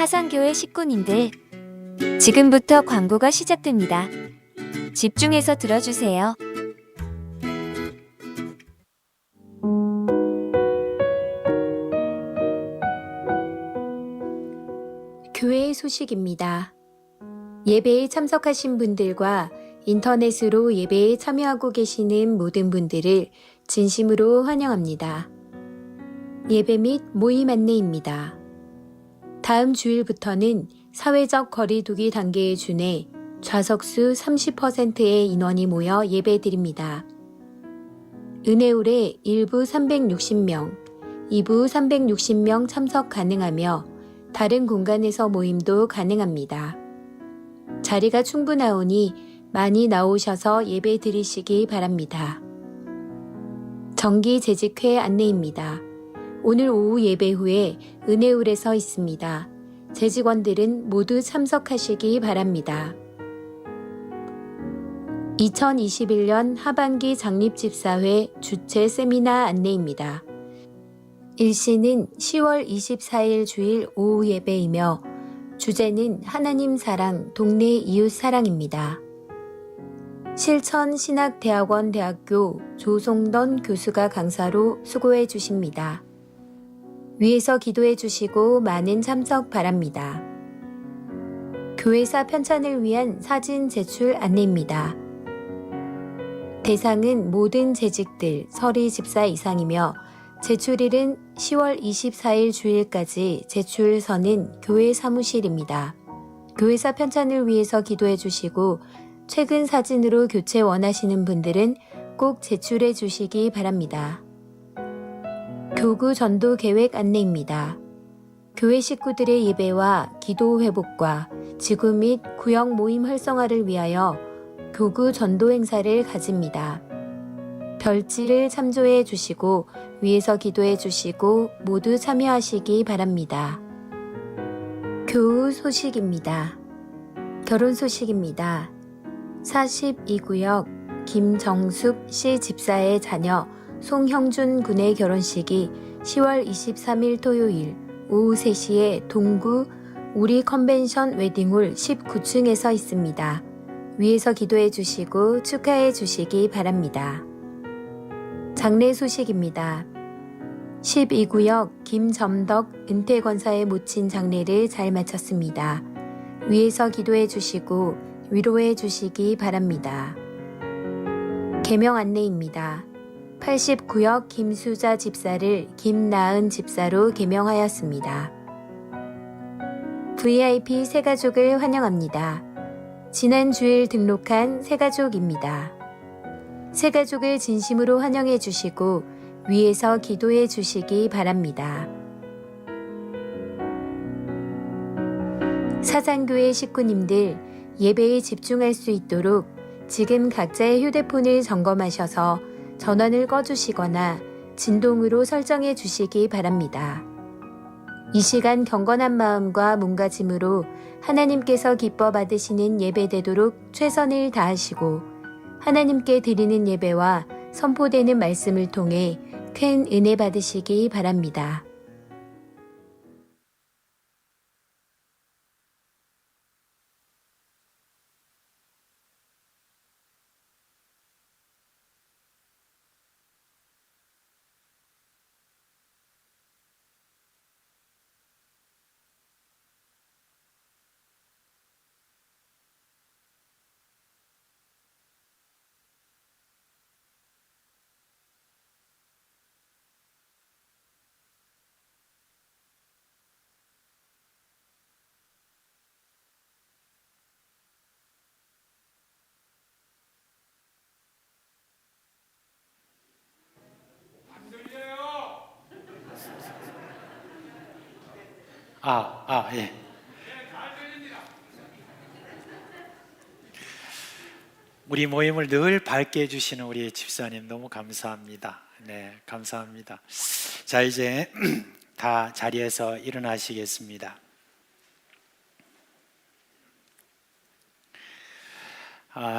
사상교회 식구님들, 지금부터 광고가 시작됩니다. 집중해서 들어주세요. 교회의 소식입니다. 예배에 참석하신 분들과 인터넷으로 예배에 참여하고 계시는 모든 분들을 진심으로 환영합니다. 예배 및 모임 안내입니다. 다음 주일부터는 사회적 거리두기 단계에 준해 좌석수 30%의 인원이 모여 예배드립니다. 은혜홀에 1부 360명, 2부 360명 참석 가능하며 다른 공간에서 모임도 가능합니다. 자리가 충분하오니 많이 나오셔서 예배 드리시기 바랍니다. 정기 재직회 안내입니다. 오늘 오후 예배 후에 은혜홀에서 있습니다. 재직원들은 모두 참석하시기 바랍니다. 2021년 하반기 장립집사회 주최 세미나 안내입니다. 일시는 10월 24일 주일 오후 예배이며 주제는 하나님 사랑, 동네 이웃 사랑입니다. 실천신학대학원 대학교 조송던 교수가 강사로 수고해 주십니다. 위에서 기도해 주시고 많은 참석 바랍니다. 교회사 편찬을 위한 사진 제출 안내입니다. 대상은 모든 재직들 서리 집사 이상이며 제출일은 10월 24일 주일까지 제출서는 교회 사무실입니다. 교회사 편찬을 위해서 기도해 주시고 최근 사진으로 교체 원하시는 분들은 꼭 제출해 주시기 바랍니다. 교구 전도 계획 안내입니다. 교회 식구들의 예배와 기도 회복과 지구 및 구역 모임 활성화를 위하여 교구 전도 행사를 가집니다. 별지를 참조해 주시고 위에서 기도해 주시고 모두 참여하시기 바랍니다. 교우 소식입니다. 결혼 소식입니다. 42구역 김정숙 씨 집사의 자녀 송형준 군의 결혼식이 10월 23일 토요일 오후 3시에 동구 우리 컨벤션 웨딩홀 19층에서 있습니다. 위에서 기도해 주시고 축하해 주시기 바랍니다. 장례 소식입니다. 12구역 김점덕 은퇴권사의 모친 장례를 잘 마쳤습니다. 위에서 기도해 주시고 위로해 주시기 바랍니다. 계명 안내입니다. 89역 김수자 집사를 김나은 집사로 계명하였습니다. VIP 새가족을 환영합니다. 지난 주일 등록한 새가족입니다. 새가족을 진심으로 환영해 주시고 위에서 기도해 주시기 바랍니다. 사상교회 식구님들 예배에 집중할 수 있도록 지금 각자의 휴대폰을 점검하셔서 전원을 꺼주시거나 진동으로 설정해 주시기 바랍니다. 이 시간 경건한 마음과 몸가짐으로 하나님께서 기뻐 받으시는 예배되도록 최선을 다하시고 하나님께 드리는 예배와 선포되는 말씀을 통해 큰 은혜 받으시기 바랍니다. 예. 우리 모임을 늘 밝게 해주시는 우리 집사님 너무 감사합니다. 네, 감사합니다. 자, 이제 다 자리에서 일어나시겠습니다.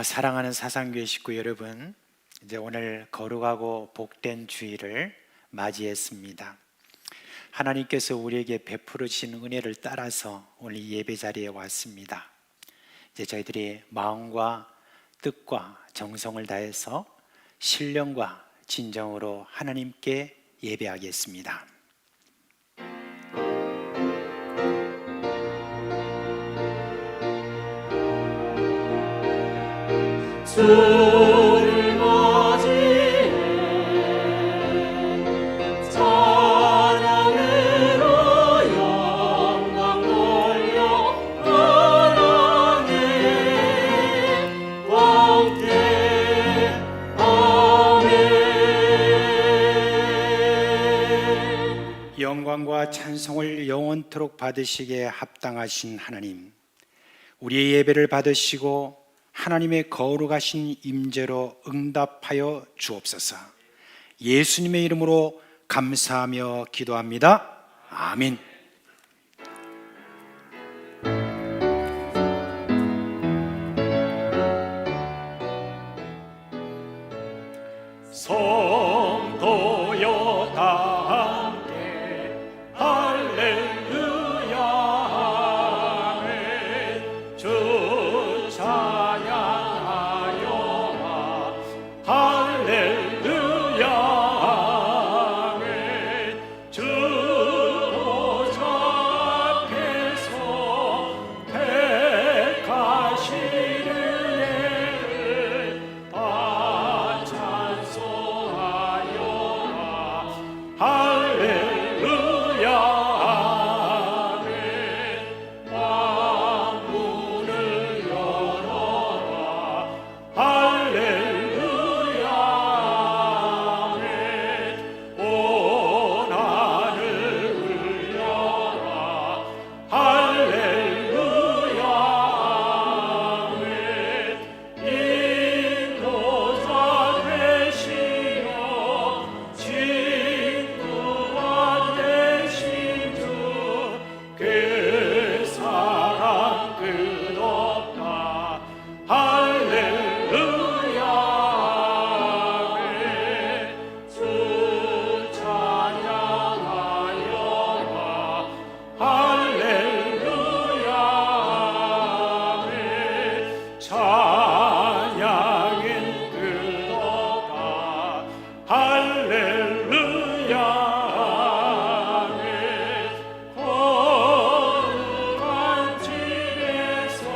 사랑하는 사상교회 식구 여러분, 이제 오늘 거룩하고 복된 주일을 맞이했습니다. 하나님께서 우리에게 베풀어 주신 은혜를 따라서 오늘 이 예배 자리에 왔습니다. 이제 저희들이 마음과 뜻과 정성을 다해서 신령과 진정으로 하나님께 예배하겠습니다. 주를 맞이해 찬양으로 영광 돌려 사랑해 왕께 아멘. 영광과 찬송을 영원토록 받으시기에 합당하신 하나님, 우리의 예배를 받으시고 하나님의 거룩하신 임재로 응답하여 주옵소서. 예수님의 이름으로 감사하며 기도합니다. 아멘. 성도여 다 함께 할렐루야 아멘. 주 찬양하여라 할렐루야 아멘. 주 보좌 앞에서 택하시는 애를 다 찬송하여라 할렐루야 아멘. 왕문을 열어라 할렐루야 아멘. 온 하늘 울려라 할렐루야 아멘. 인도자 되시며 친구가 되신 주 그 사랑 끝없다 할렐루야 아멘. 주 찬양하여라 할렐루야 아멘. 찬양은 끝없다 할렐루야 아멘. 거룩한 집에서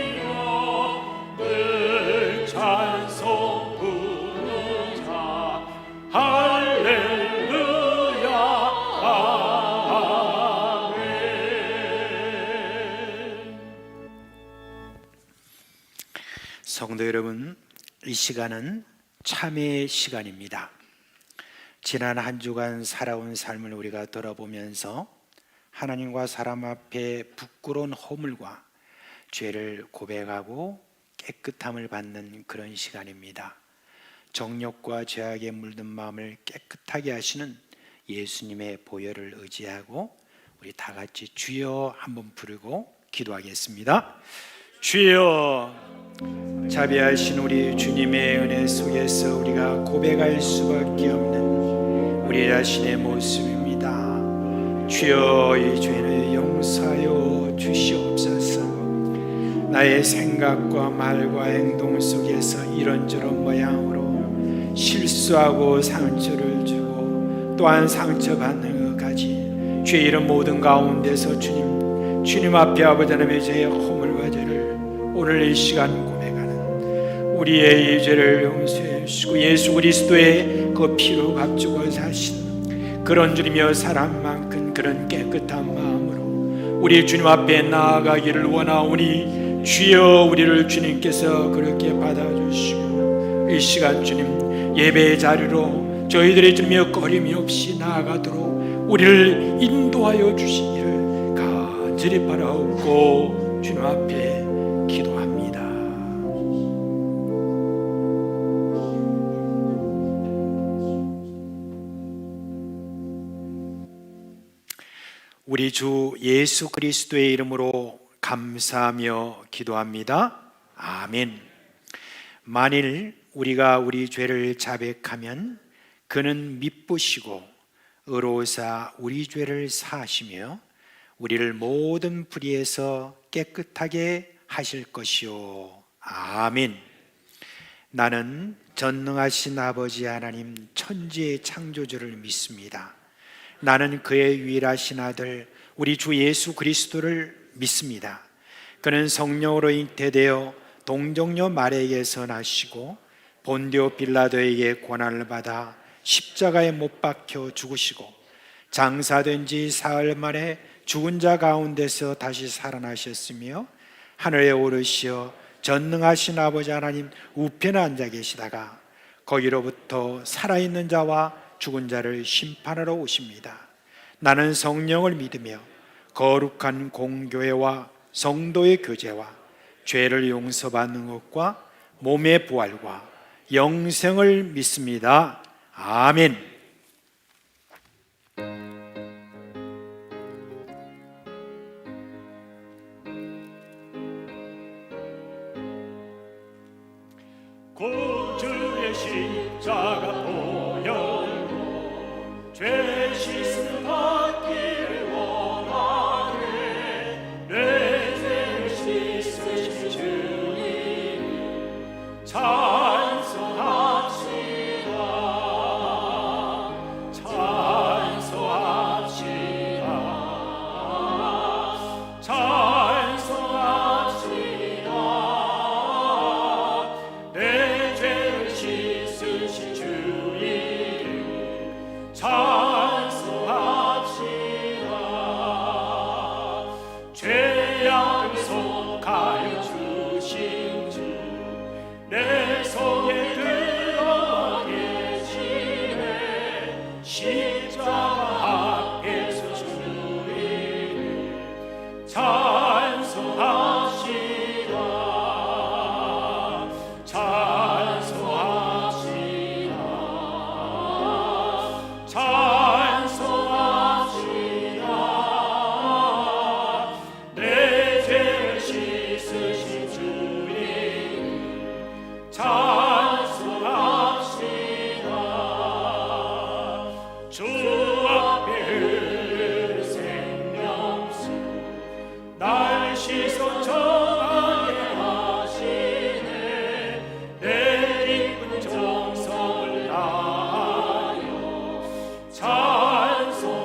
증정드리며 늘 찬송 부르자 할렐루야 아멘. 성도 여러분, 이 시간은 참회의 시간입니다. 지난 한 주간 살아온 삶을 우리가 돌아보면서 하나님과 사람 앞에 부끄러운 허물과 죄를 고백하고 깨끗함을 받는 그런 시간입니다. 정욕과 죄악에 물든 마음을 깨끗하게 하시는 예수님의 보혈을 의지하고 우리 다 같이 주여 한번 부르고 기도하겠습니다. 주여, 자비하신 우리 주님의 은혜 속에서 우리가 고백할 수밖에 없는 우리 자신의 모습입니다. 주여, 이 죄를 용서하여 주시옵소서. 나의 생각과 말과 행동 속에서 이런저런 모양으로 실수하고 상처를 주고 또한 상처받는 것까지 죄의 이런 모든 가운데서 주님 앞에 아버지 하나님의 죄의 허물과 죄를 오늘 이 시간 고백하는 우리의 이 죄를 용서해 주시고 예수 그리스도의 그 피로 값주고 사신 그런 주님이여 사람만큼 그런 깨끗한 마음으로 우리 주님 앞에 나아가기를 원하오니 주여, 우리를 주님께서 그렇게 받아주시고 이 시간 주님 예배의 자리로 저희들의 주님이여 꺼림이 없이 나아가도록 우리를 인도하여 주시기를 간절히 바라옵고 주님 앞에 기도합니다. 우리 주 예수 그리스도의 이름으로 감사하며 기도합니다. 아멘. 만일 우리가 우리 죄를 자백하면 그는 미쁘시고 의로우사 우리 죄를 사하시며 우리를 모든 불의에서 깨끗하게 하실 것이요. 아멘. 나는 전능하신 아버지 하나님 천지의 창조주를 믿습니다. 나는 그의 유일하신 아들 우리 주 예수 그리스도를 믿습니다. 그는 성령으로 잉태되어 동정녀 마리아에게서 나시고 본디오 빌라도에게 고난을 받아 십자가에 못 박혀 죽으시고 장사된 지 사흘 만에 죽은 자 가운데서 다시 살아나셨으며 하늘에 오르시어 전능하신 아버지 하나님 우편에 앉아 계시다가 거기로부터 살아있는 자와 죽은 자를 심판하러 오십니다. 나는 성령을 믿으며 거룩한 공교회와 성도의 교제와 죄를 용서받는 것과 몸의 부활과 영생을 믿습니다. 아멘. 구주의 십자가 보혈로 죄 씻음 받기를 원하네. 내 죄를 씻으신 주님 찬송합시다. 찬송합시다. 찬송합시다. 내 죄를 씻으신 주 이름 찬송합시다. 죄악을 속하여 주신 주 내 속에 들어와 계시네. 십자가 앞에서 주 이름 찬송합시다. 찬송합시다. 찬송합시다. 내 죄를 씻으신 주 이름 찬송합시다. 주 앞에 흐르는 생명수 날 씻어 정하게 하시네. 내 깊은 정성을 다하여 찬송합시다.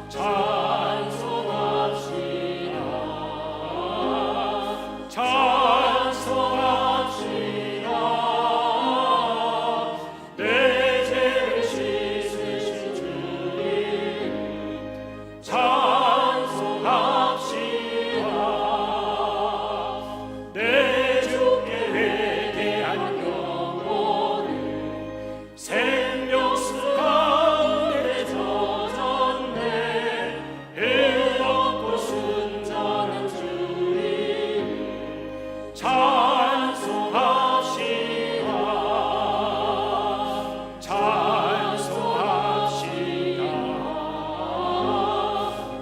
찬송합시다. 찬송합시다. 내 죄를 씻으신 주 이름 찬송합시다. 내 주께 회개한 영혼을 생명수 가운데 젖었네. 의롭고 순전한 주 이름 찬송합시다.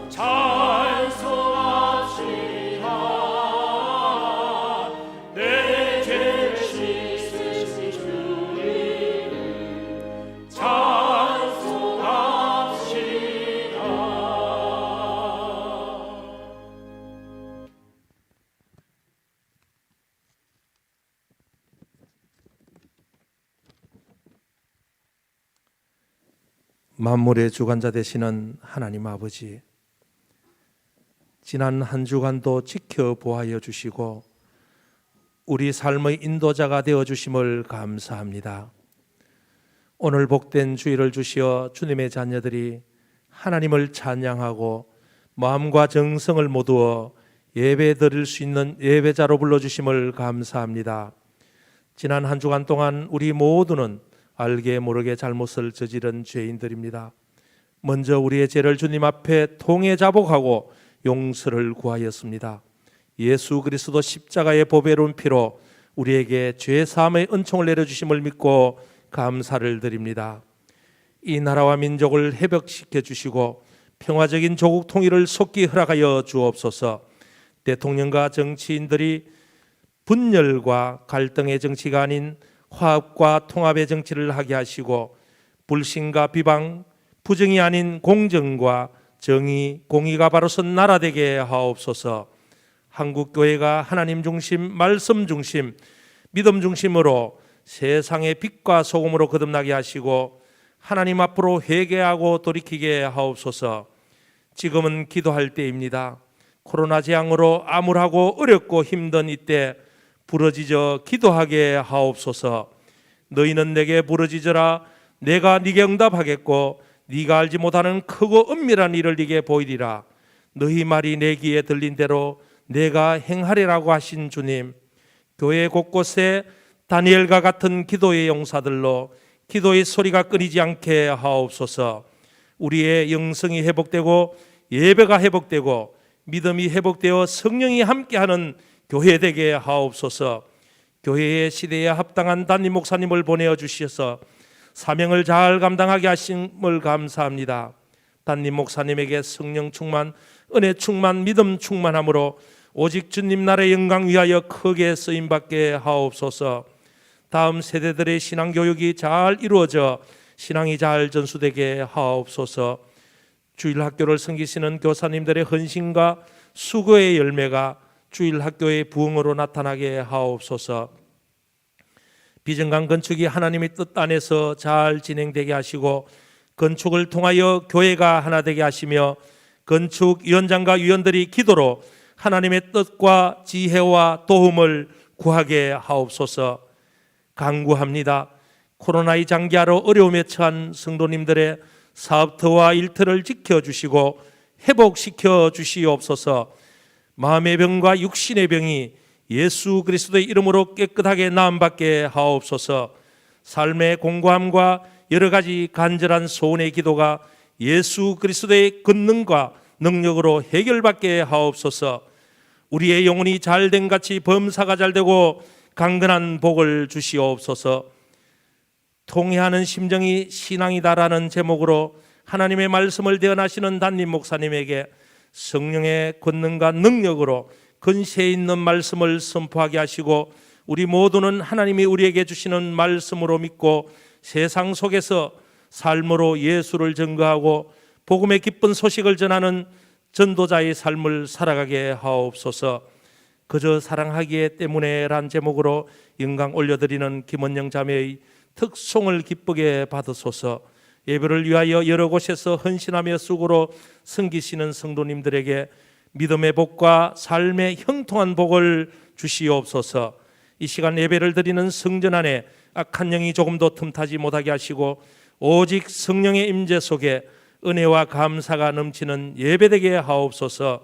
찬송합시다. 찬송합시다. 내 죄를 씻으신 주 이름 찬송합시다. 만물의 주관자 되시는 하나님 아버지, 지난 한 주간도 지켜보아여 주시고 우리 삶의 인도자가 되어 주심을 감사합니다. 오늘 복된 주일을 주시어 주님의 자녀들이 하나님을 찬양하고 마음과 정성을 모두어 예배 드릴 수 있는 예배자로 불러주심을 감사합니다. 지난 한 주간 동안 우리 모두는 알게 모르게 잘못을 저지른 죄인들입니다. 먼저 우리의 죄를 주님 앞에 통해 자복하고 용서를 구하였습니다. 예수 그리스도 십자가의 보배로운 피로 우리에게 죄사함의 은총을 내려주심을 믿고 감사를 드립니다. 이 나라와 민족을 회복시켜 주시고 평화적인 조국 통일을 속히 허락하여 주옵소서. 대통령과 정치인들이 분열과 갈등의 정치가 아닌 화합과 통합의 정치를 하게 하시고 불신과 비방, 부정이 아닌 공정과 정의, 공의가 바로 선 나라 되게 하옵소서. 한국교회가 하나님 중심, 말씀 중심, 믿음 중심으로 세상의 빛과 소금으로 거듭나게 하시고 하나님 앞으로 회개하고 돌이키게 하옵소서. 지금은 기도할 때입니다. 코로나 재앙으로 암울하고 어렵고 힘든 이때 부르짖어 기도하게 하옵소서. 너희는 내게 부르짖어라. 내가 네게 응답하겠고 네가 알지 못하는 크고 은밀한 일을 네게 보이리라. 너희 말이 내 귀에 들린 대로 내가 행하리라고 하신 주님, 교회 곳곳에 다니엘과 같은 기도의 용사들로 기도의 소리가 끊이지 않게 하옵소서. 우리의 영성이 회복되고 예배가 회복되고 믿음이 회복되어 성령이 함께하는 교회 되게 하옵소서. 교회의 시대에 합당한 담임 목사님을 보내어 주셔서 사명을 잘 감당하게 하심을 감사합니다. 담임 목사님에게 성령 충만, 은혜 충만, 믿음 충만함으로 오직 주님 나라의 영광 위하여 크게 쓰임받게 하옵소서. 다음 세대들의 신앙교육이 잘 이루어져 신앙이 잘 전수되게 하옵소서. 주일학교를 섬기시는 교사님들의 헌신과 수고의 열매가 주일학교의 부흥으로 나타나게 하옵소서. 비정강 건축이 하나님의 뜻 안에서 잘 진행되게 하시고 건축을 통하여 교회가 하나 되게 하시며 건축위원장과 위원들이 기도로 하나님의 뜻과 지혜와 도움을 구하게 하옵소서. 간구합니다. 코로나의 장기화로 어려움에 처한 성도님들의 사업터와 일터를 지켜주시고 회복시켜 주시옵소서. 마음의 병과 육신의 병이 예수 그리스도의 이름으로 깨끗하게 나음받게 하옵소서. 삶의 공고함과 여러 가지 간절한 소원의 기도가 예수 그리스도의 권능과 능력으로 해결받게 하옵소서. 우리의 영혼이 잘된 같이 범사가 잘되고 강건한 복을 주시옵소서. 통회하는 심정이 신앙이다라는 제목으로 하나님의 말씀을 대언하시는 담임 목사님에게 성령의 권능과 능력으로 근세 있는 말씀을 선포하게 하시고 우리 모두는 하나님이 우리에게 주시는 말씀으로 믿고 세상 속에서 삶으로 예수를 증거하고 복음의 기쁜 소식을 전하는 전도자의 삶을 살아가게 하옵소서. 그저 사랑하기에 때문에란 제목으로 영광 올려드리는 김원영 자매의 특송을 기쁘게 받으소서. 예배를 위하여 여러 곳에서 헌신하며 수고로 섬기시는 성도님들에게 믿음의 복과 삶의 형통한 복을 주시옵소서. 이 시간 예배를 드리는 성전 안에 악한 영이 조금도 틈타지 못하게 하시고 오직 성령의 임재 속에 은혜와 감사가 넘치는 예배되게 하옵소서.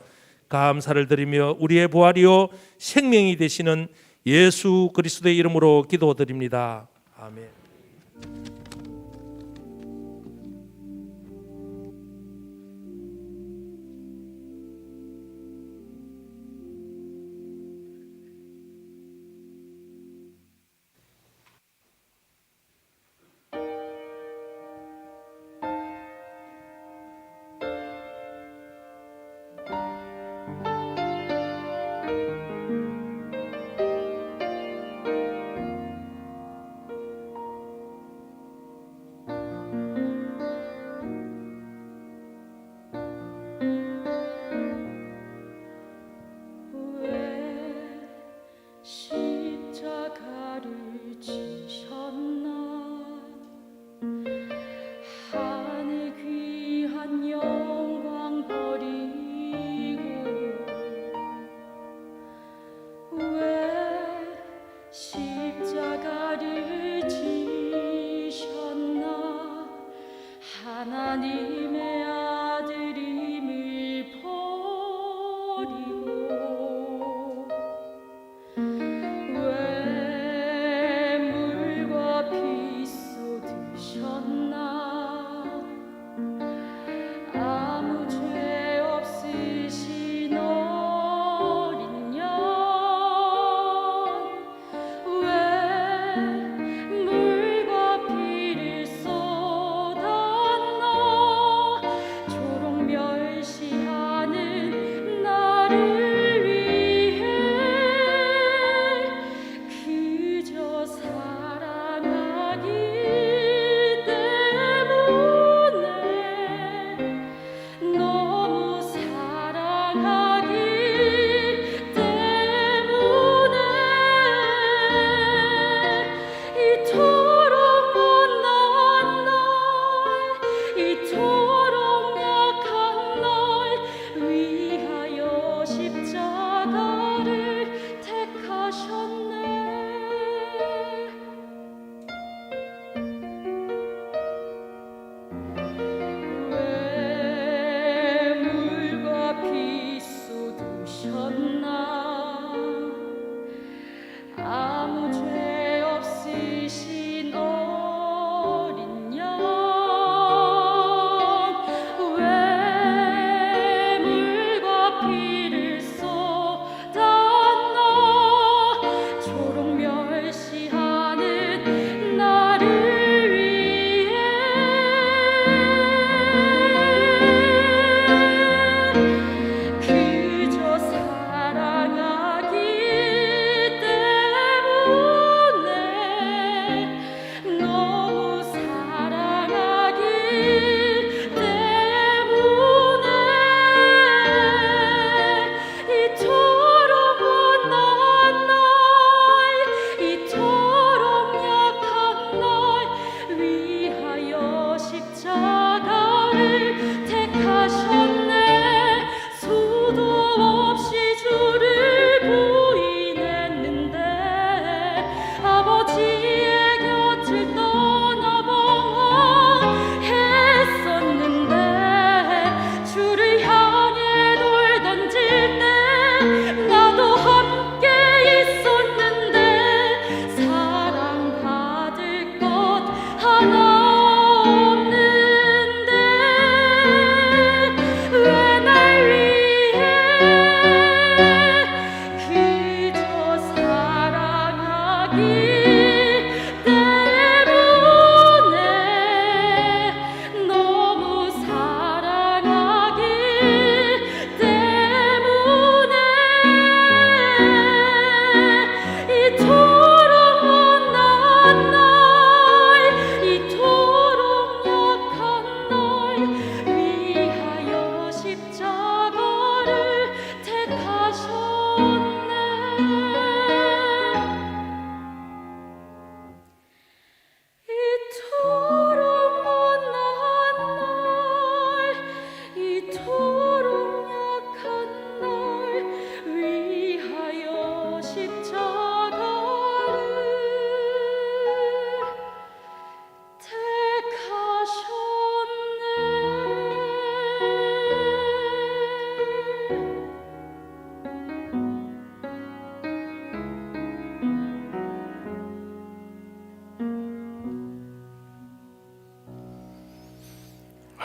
감사를 드리며 우리의 부활이요 생명이 되시는 예수 그리스도의 이름으로 기도드립니다. 아멘. 하나님의 아들임을 버리고 왜 물과 피 쏟으셨나 아무 죄 없으신 어린 양 왜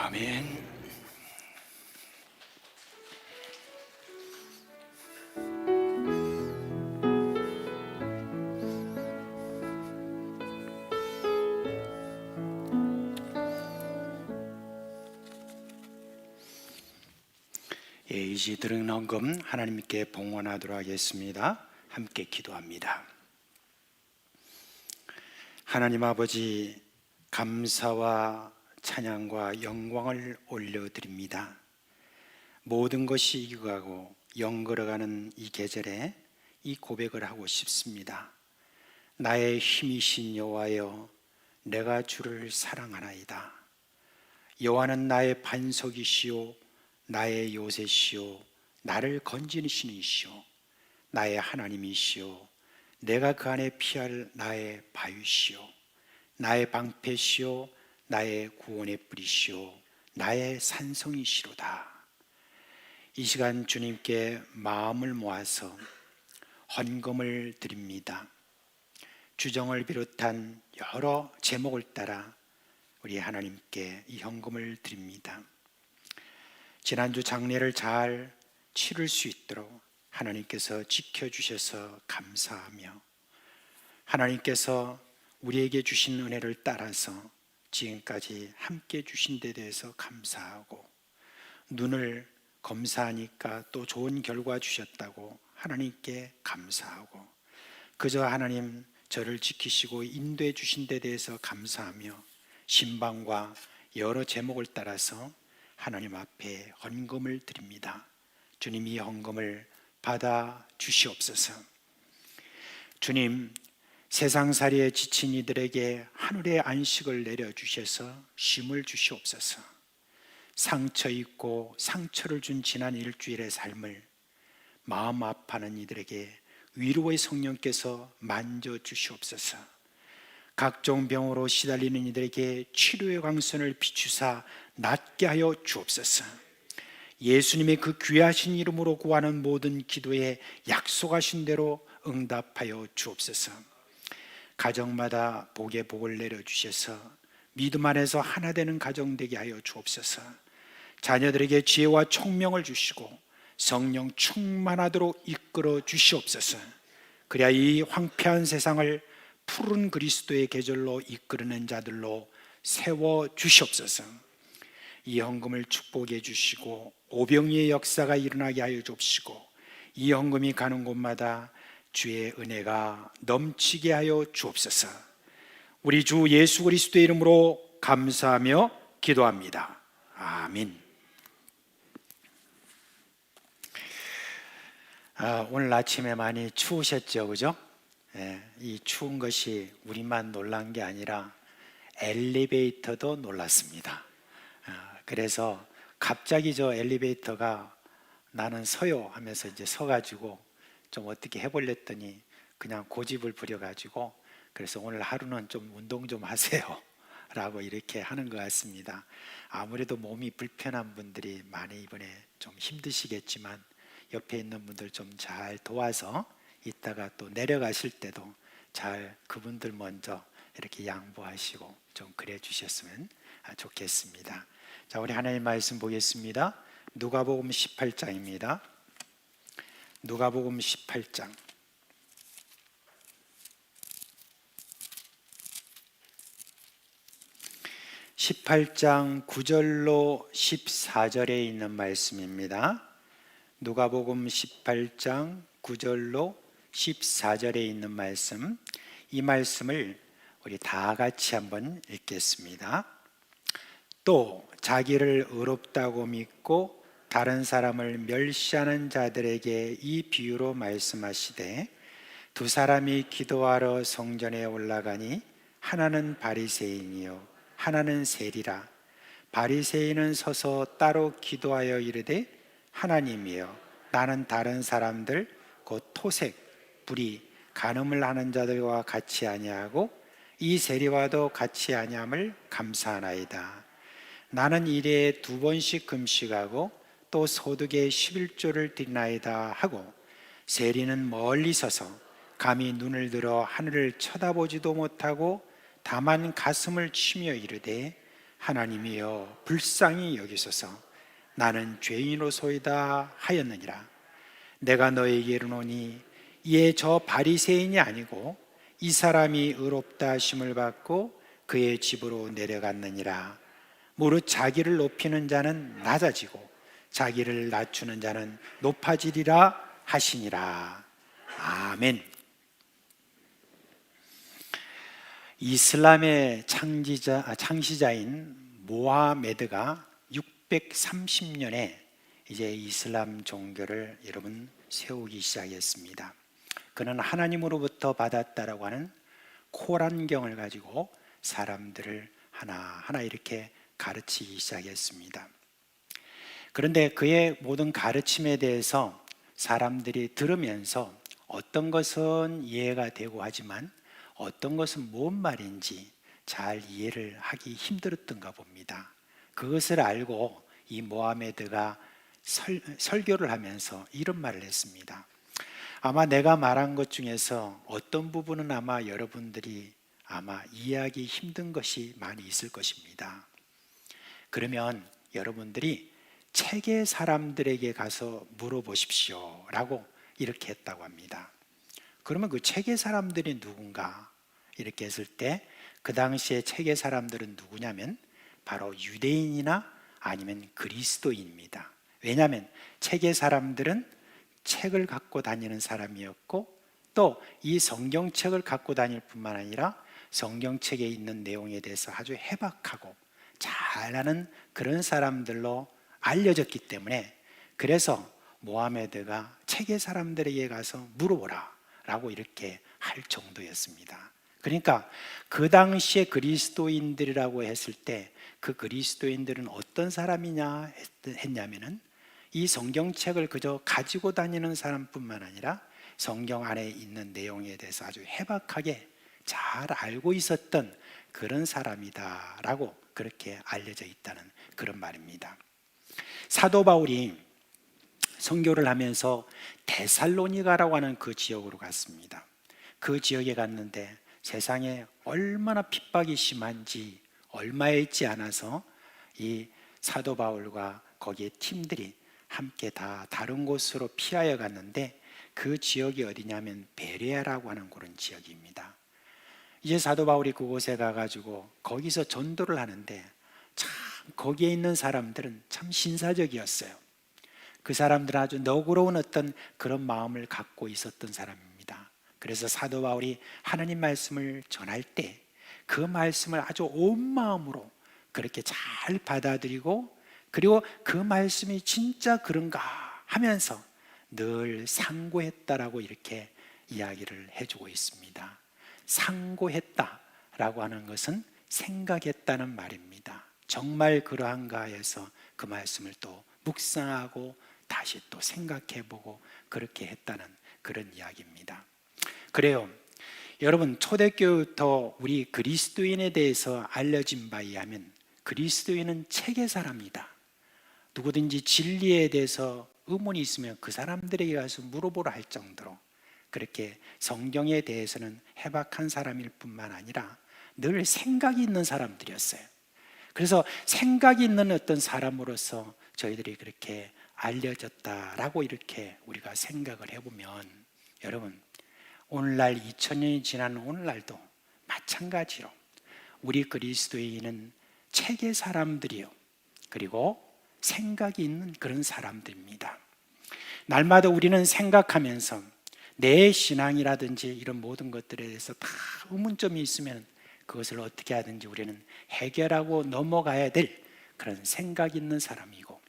아멘. 예, 이제 드린 헌금 하나님께 봉헌하도록 하겠습니다. 함께 기도합니다. 하나님 아버지, 감사와 찬양과 영광을 올려드립니다. 모든 것이 익어가고 영걸어가는 이 계절에 이 고백을 하고 싶습니다. 나의 힘이신 여호와여, 내가 주를 사랑하나이다. 여호와는 나의 반석이시오, 나의 요새시오, 나를 건지시는 이시오, 나의 하나님이시오, 내가 그 안에 피할 나의 바위시오, 나의 방패시오, 나의 구원의 뿌리시오, 나의 산성이시로다. 이 시간 주님께 마음을 모아서 헌금을 드립니다. 주정을 비롯한 여러 제목을 따라 우리 하나님께 이 헌금을 드립니다. 지난주 장례를 잘 치를 수 있도록 하나님께서 지켜주셔서 감사하며, 하나님께서 우리에게 주신 은혜를 따라서 지금까지 함께 주신 데 대해서 감사하고, 눈을 검사하니까 또 좋은 결과 주셨다고 하나님께 감사하고, 그저 하나님 저를 지키시고 인도해 주신 데 대해서 감사하며 신방과 여러 제목을 따라서 하나님 앞에 헌금을 드립니다. 주님, 이 헌금을 받아 주시옵소서. 주님, 세상살이에 지친 이들에게 하늘의 안식을 내려주셔서 쉼을 주시옵소서. 상처 입고 상처를 준 지난 일주일의 삶을 마음 아파하는 이들에게 위로의 성령께서 만져주시옵소서. 각종 병으로 시달리는 이들에게 치료의 광선을 비추사 낫게 하여 주옵소서. 예수님의 그 귀하신 이름으로 구하는 모든 기도에 약속하신 대로 응답하여 주옵소서. 가정마다 복의 복을 내려주셔서 믿음 안에서 하나 되는 가정 되게 하여 주옵소서. 자녀들에게 지혜와 총명을 주시고 성령 충만하도록 이끌어 주시옵소서. 그래야 이 황폐한 세상을 푸른 그리스도의 계절로 이끌어낸 자들로 세워 주시옵소서. 이 헌금을 축복해 주시고 오병이의 역사가 일어나게 하여 주옵시고, 이 헌금이 가는 곳마다 주의 은혜가 넘치게 하여 주옵소서. 우리 주 예수 그리스도의 이름으로 감사하며 기도합니다. 아멘. 오늘 아침에 많이 추우셨죠, 그죠? 이 추운 것이 우리만 놀란 게 아니라 엘리베이터도 놀랐습니다. 그래서 갑자기 저 엘리베이터가 나는 서요 하면서 이제 서가지고 좀 어떻게 해보렸더니 그냥 고집을 부려가지고, 그래서 오늘 하루는 좀 운동 좀 하세요 라고 이렇게 하는 것 같습니다. 아무래도 몸이 불편한 분들이 많이 이번에 좀 힘드시겠지만 옆에 있는 분들 좀 잘 도와서 이따가 또 내려가실 때도 잘 그분들 먼저 이렇게 양보하시고 좀 그래 주셨으면 좋겠습니다. 자, 우리 하나님 말씀 보겠습니다. 누가복음 18장입니다. 누가복음 18장. 18장 9절로 14절에 있는 말씀입니다. 누가복음 18장 9절로 14절에 있는 말씀, 이 말씀을 우리 다 같이 한번 읽겠습니다. 또 자기를 의롭다고 믿고 다른 사람을 멸시하는 자들에게 이 비유로 말씀하시되, 두 사람이 기도하러 성전에 올라가니 하나는 바리새인이요 하나는 세리라. 바리새인은 서서 따로 기도하여 이르되, 하나님이여, 나는 다른 사람들 곧 토색, 불의, 간음을 하는 자들과 같이 아니하고 이 세리와도 같이 아니함을 감사하나이다. 나는 일에 2번씩 금식하고 또 소득의 11조를 드리나이다 하고, 세리는 멀리 서서 감히 눈을 들어 하늘을 쳐다보지도 못하고 다만 가슴을 치며 이르되, 하나님이여 불쌍히 여기소서. 나는 죄인으로소이다 하였느니라. 내가 너에게 이르노니 이에 저 바리새인이 아니고 이 사람이 의롭다 하심을 받고 그의 집으로 내려갔느니라. 무릇 자기를 높이는 자는 낮아지고 자기를 낮추는 자는 높아지리라 하시니라. 아멘. 이슬람의 창시자인 모하메드가 630년에 이제 이슬람 종교를 여러분 세우기 시작했습니다. 그는 하나님으로부터 받았다라고 하는 코란경을 가지고 사람들을 하나하나 이렇게 가르치기 시작했습니다. 그런데 그의 모든 가르침에 대해서 사람들이 들으면서 어떤 것은 이해가 되고 하지만 어떤 것은 뭔 말인지 잘 이해를 하기 힘들었던가 봅니다. 그것을 알고 이 모하메드가 설교를 하면서 이런 말을 했습니다. 아마 내가 말한 것 중에서 어떤 부분은 아마 여러분들이 아마 이해하기 힘든 것이 많이 있을 것입니다. 그러면 여러분들이 책의 사람들에게 가서 물어보십시오 라고 이렇게 했다고 합니다. 그러면 그 책의 사람들이 누군가 이렇게 했을 때 그 당시에 책의 사람들은 누구냐면 바로 유대인이나 아니면 그리스도인입니다. 왜냐하면 책의 사람들은 책을 갖고 다니는 사람이었고 또 이 성경책을 갖고 다닐 뿐만 아니라 성경책에 있는 내용에 대해서 아주 해박하고 잘 아는 그런 사람들로 알려졌기 때문에 그래서 모하메드가 책의 사람들에게 가서 물어보라 라고 이렇게 할 정도였습니다. 그러니까 그 당시에 그리스도인들이라고 했을 때 그 그리스도인들은 어떤 사람이냐 했냐면은 이 성경책을 그저 가지고 다니는 사람뿐만 아니라 성경 안에 있는 내용에 대해서 아주 해박하게 잘 알고 있었던 그런 사람이다라고 그렇게 알려져 있다는 그런 말입니다. 사도 바울이 선교를 하면서 데살로니가라고 하는 그 지역으로 갔습니다. 그 지역에 갔는데 세상에 얼마나 핍박이 심한지 얼마에 있지 않아서 이 사도 바울과 거기에 팀들이 함께 다 다른 곳으로 피하여 갔는데 그 지역이 어디냐면 베레아라고 하는 그런 지역입니다. 이제 사도 바울이 그곳에 가가지고 거기서 전도를 하는데 참 거기에 있는 사람들은 참 신사적이었어요. 그 사람들은 아주 너그러운 어떤 그런 마음을 갖고 있었던 사람입니다. 그래서 사도 바울이 하나님 말씀을 전할 때 그 말씀을 아주 온 마음으로 그렇게 잘 받아들이고 그리고 그 말씀이 진짜 그런가 하면서 늘 상고했다라고 이렇게 이야기를 해주고 있습니다. 상고했다라고 하는 것은 생각했다는 말입니다. 정말 그러한가 해서 그 말씀을 또 묵상하고 다시 또 생각해보고 그렇게 했다는 그런 이야기입니다. 그래요. 여러분 초대교부터 우리 그리스도인에 대해서 알려진 바에 의하면 그리스도인은 책의 사람이다. 누구든지 진리에 대해서 의문이 있으면 그 사람들에게 가서 물어보라 할 정도로 그렇게 성경에 대해서는 해박한 사람일 뿐만 아니라 늘 생각이 있는 사람들이었어요. 그래서 생각이 있는 어떤 사람으로서 저희들이 그렇게 알려졌다라고 이렇게 우리가 생각을 해보면 여러분 오늘날 2000년이 지난 오늘날도 마찬가지로 우리 그리스도인은 책의 사람들이요 그리고 생각이 있는 그런 사람들입니다. 날마다 우리는 생각하면서 내 신앙이라든지 이런 모든 것들에 대해서 다 의문점이 있으면 그것을 어떻게 하든지 우리는 해결하고 넘어가야 될 그런 생각 있는 사람이고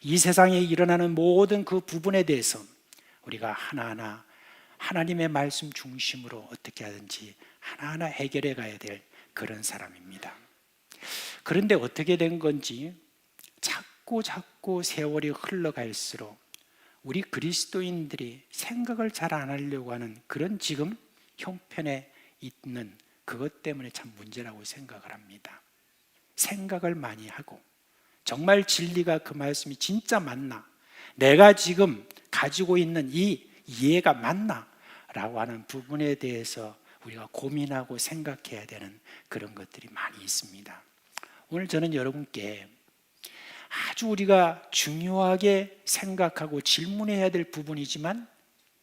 이 세상에 일어나는 모든 그 부분에 대해서 우리가 하나하나 하나님의 말씀 중심으로 어떻게 하든지 하나하나 해결해 가야 될 그런 사람입니다. 그런데 어떻게 된 건지 자꾸 세월이 흘러갈수록 우리 그리스도인들이 생각을 잘 안 하려고 하는 그런 지금 형편에 있는 그것 때문에 참 문제라고 생각을 합니다. 생각을 많이 하고 정말 진리가 그 말씀이 진짜 맞나? 내가 지금 가지고 있는 이 이해가 맞나? 라고 하는 부분에 대해서 우리가 고민하고 생각해야 되는 그런 것들이 많이 있습니다. 오늘 저는 여러분께 아주 우리가 중요하게 생각하고 질문해야 될 부분이지만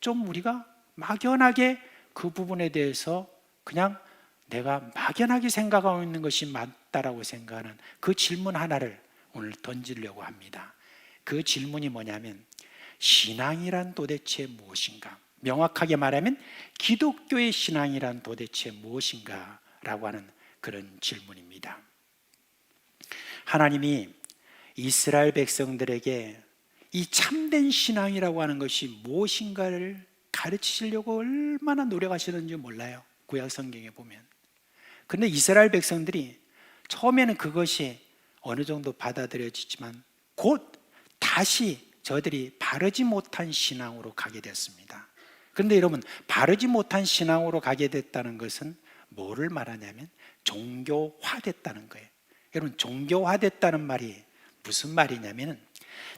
좀 우리가 막연하게 그 부분에 대해서 그냥 내가 막연하게 생각하고 있는 것이 맞다라고 생각하는 그 질문 하나를 오늘 던지려고 합니다. 그 질문이 뭐냐면 신앙이란 도대체 무엇인가? 명확하게 말하면 기독교의 신앙이란 도대체 무엇인가? 라고 하는 그런 질문입니다. 하나님이 이스라엘 백성들에게 이 참된 신앙이라고 하는 것이 무엇인가를 가르치시려고 얼마나 노력하시는지 몰라요. 구약 성경에 보면. 그런데 이스라엘 백성들이 처음에는 그것이 어느 정도 받아들여지지만 곧 다시 저들이 바르지 못한 신앙으로 가게 됐습니다. 그런데 여러분, 바르지 못한 신앙으로 가게 됐다는 것은 뭐를 말하냐면 종교화됐다는 거예요. 여러분, 종교화됐다는 말이 무슨 말이냐면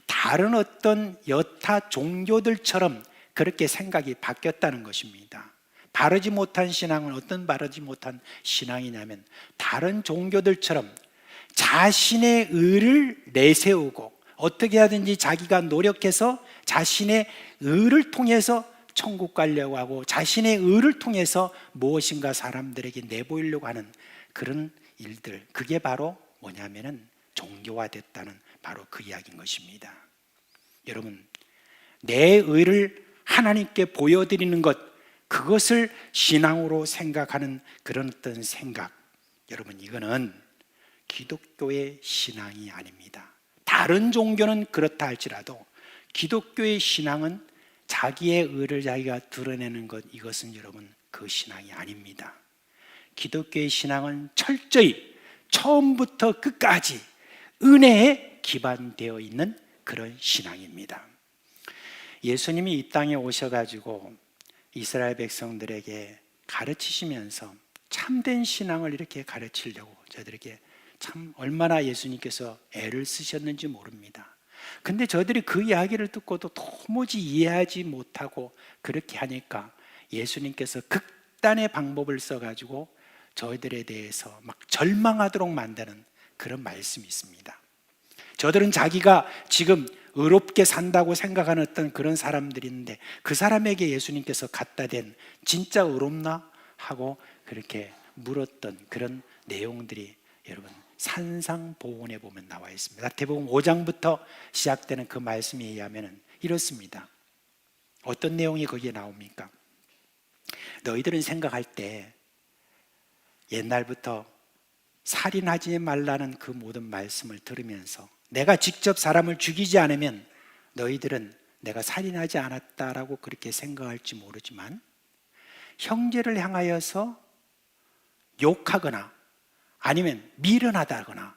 다른 어떤 여타 종교들처럼 그렇게 생각이 바뀌었다는 것입니다. 바르지 못한 신앙은 어떤 바르지 못한 신앙이냐면 다른 종교들처럼 자신의 의를 내세우고 어떻게 하든지 자기가 노력해서 자신의 의를 통해서 천국 가려고 하고 자신의 의를 통해서 무엇인가 사람들에게 내보이려고 하는 그런 일들, 그게 바로 뭐냐면은 종교화됐다는 바로 그 이야기인 것입니다. 여러분, 내 의를 하나님께 보여드리는 것, 그것을 신앙으로 생각하는 그런 어떤 생각, 여러분, 이거는 기독교의 신앙이 아닙니다. 다른 종교는 그렇다 할지라도 기독교의 신앙은 자기의 의를 자기가 드러내는 것, 이것은 여러분 그 신앙이 아닙니다. 기독교의 신앙은 철저히 처음부터 끝까지 은혜에 기반되어 있는 그런 신앙입니다. 예수님이 이 땅에 오셔가지고 이스라엘 백성들에게 가르치시면서 참된 신앙을 이렇게 가르치려고 저들에게 참 얼마나 예수님께서 애를 쓰셨는지 모릅니다. 근데 저들이 그 이야기를 듣고도 도무지 이해하지 못하고 그렇게 하니까 예수님께서 극단의 방법을 써가지고 저희들에 대해서 막 절망하도록 만드는 그런 말씀이 있습니다. 저들은 자기가 지금 의롭게 산다고 생각하는 어떤 그런 사람들이 있는데 그 사람에게 예수님께서 갖다 댄 진짜 의롭나? 하고 그렇게 물었던 그런 내용들이 여러분 산상보훈에 보면 나와 있습니다. 마태복음 5장부터 시작되는 그 말씀에 의하면 이렇습니다. 어떤 내용이 거기에 나옵니까? 너희들은 생각할 때 옛날부터 살인하지 말라는 그 모든 말씀을 들으면서 내가 직접 사람을 죽이지 않으면 너희들은 내가 살인하지 않았다라고 그렇게 생각할지 모르지만 형제를 향하여서 욕하거나 아니면 미련하다거나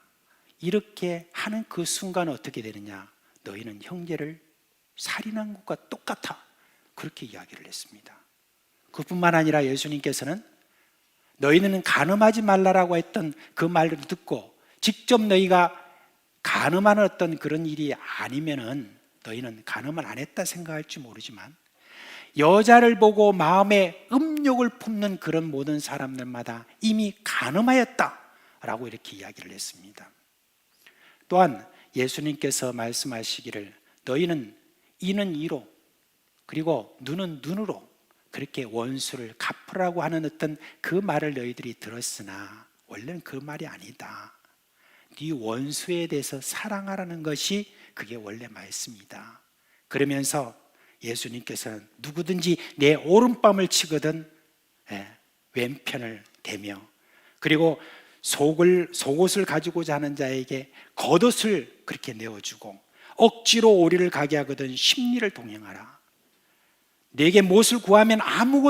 이렇게 하는 그 순간 어떻게 되느냐? 너희는 형제를 살인한 것과 똑같아. 그렇게 이야기를 했습니다. 그뿐만 아니라 예수님께서는 너희는 간음하지 말라라고 했던 그 말을 듣고 직접 너희가 간음하는 어떤 그런 일이 아니면은 너희는 간음을 안 했다 생각할지 모르지만 여자를 보고 마음에 음욕을 품는 그런 모든 사람들마다 이미 간음하였다라고 이렇게 이야기를 했습니다. 또한 예수님께서 말씀하시기를 너희는 이는 이로 그리고 눈은 눈으로 그렇게 원수를 갚으라고 하는 어떤 그 말을 너희들이 들었으나 원래는 그 말이 아니다. 네 원수에 대해서 사랑하라는 것이 그게 원래 말씀이다. 그러면서 예수님께서는 누구든지 내 오른뺨을 치거든 왼편을 대며 그리고 속옷을 가지고자 하는 자에게 겉옷을 그렇게 내어주고 억지로 오리를 가게 하거든 십리를 동행하라. 내게 무엇을 구하면 아무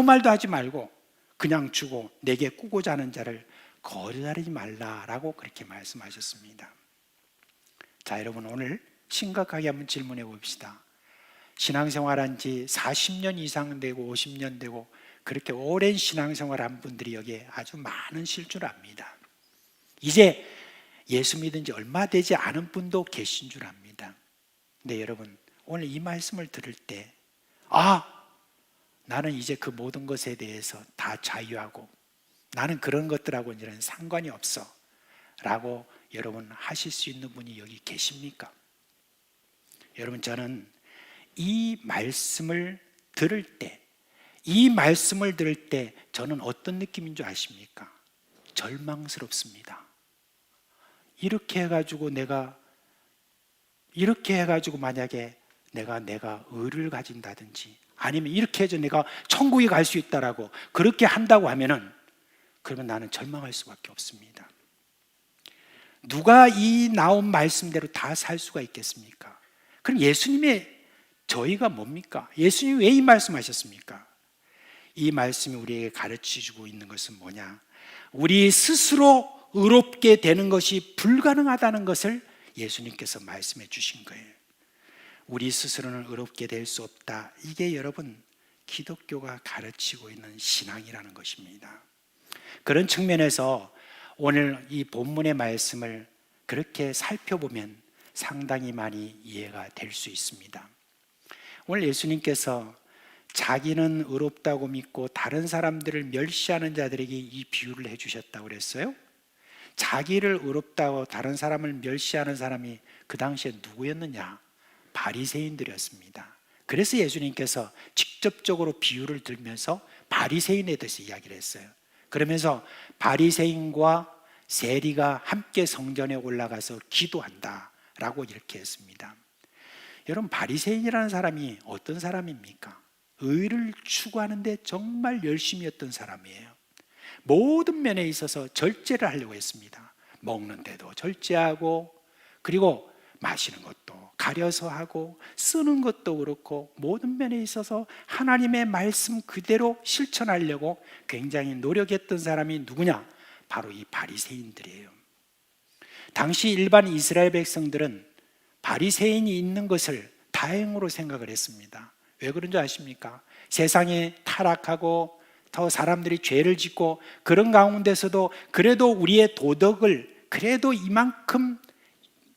말도 하지 말고 그냥 주고 내게 꾸고자 하는 자를 거르다리지 말라라고 그렇게 말씀하셨습니다. 자, 여러분 오늘 심각하게 한번 질문해 봅시다. 신앙생활한 지 40년 이상 되고 50년 되고 그렇게 오랜 신앙생활한 분들이 여기에 아주 많으실 줄 압니다. 이제 예수 믿은 지 얼마 되지 않은 분도 계신 줄 압니다. 근데 여러분 오늘 이 말씀을 들을 때 나는 이제 그 모든 것에 대해서 다 자유하고 나는 그런 것들하고 이제는 상관이 없어. 라고 여러분 하실 수 있는 분이 여기 계십니까? 여러분, 저는 이 말씀을 들을 때 저는 어떤 느낌인 줄 아십니까? 절망스럽습니다. 이렇게 해가지고 만약에 내가 의를 가진다든지 아니면 이렇게 해서 내가 천국에 갈 수 있다라고 그렇게 한다고 하면은 그러면 나는 절망할 수밖에 없습니다. 누가 이 나온 말씀대로 다 살 수가 있겠습니까? 그럼 예수님의 저희가 뭡니까? 예수님이 왜 이 말씀하셨습니까? 이 말씀이 우리에게 가르쳐주고 있는 것은 뭐냐? 우리 스스로 의롭게 되는 것이 불가능하다는 것을 예수님께서 말씀해 주신 거예요. 우리 스스로는 의롭게 될 수 없다. 이게 여러분 기독교가 가르치고 있는 신앙이라는 것입니다. 그런 측면에서 오늘 이 본문의 말씀을 그렇게 살펴보면 상당히 많이 이해가 될 수 있습니다. 오늘 예수님께서 자기는 의롭다고 믿고 다른 사람들을 멸시하는 자들에게 이 비유를 해주셨다고 그랬어요. 자기를 의롭다고 다른 사람을 멸시하는 사람이 그 당시에 누구였느냐? 바리새인들이었습니다. 그래서 예수님께서 직접적으로 비유를 들면서 바리새인에 대해서 이야기를 했어요. 그러면서 바리새인과 세리가 함께 성전에 올라가서 기도한다라고 이렇게 했습니다. 여러분, 바리새인이라는 사람이 어떤 사람입니까? 의를 추구하는데 정말 열심히 했던 사람이에요. 모든 면에 있어서 절제를 하려고 했습니다. 먹는 데도 절제하고, 그리고 마시는 것도 가려서 하고, 쓰는 것도 그렇고 모든 면에 있어서 하나님의 말씀 그대로 실천하려고 굉장히 노력했던 사람이 누구냐? 바로 이 바리새인들이에요. 당시 일반 이스라엘 백성들은 바리새인이 있는 것을 다행으로 생각을 했습니다. 왜 그런 줄 아십니까? 세상이 타락하고 더 사람들이 죄를 짓고 그런 가운데서도 그래도 우리의 도덕을 그래도 이만큼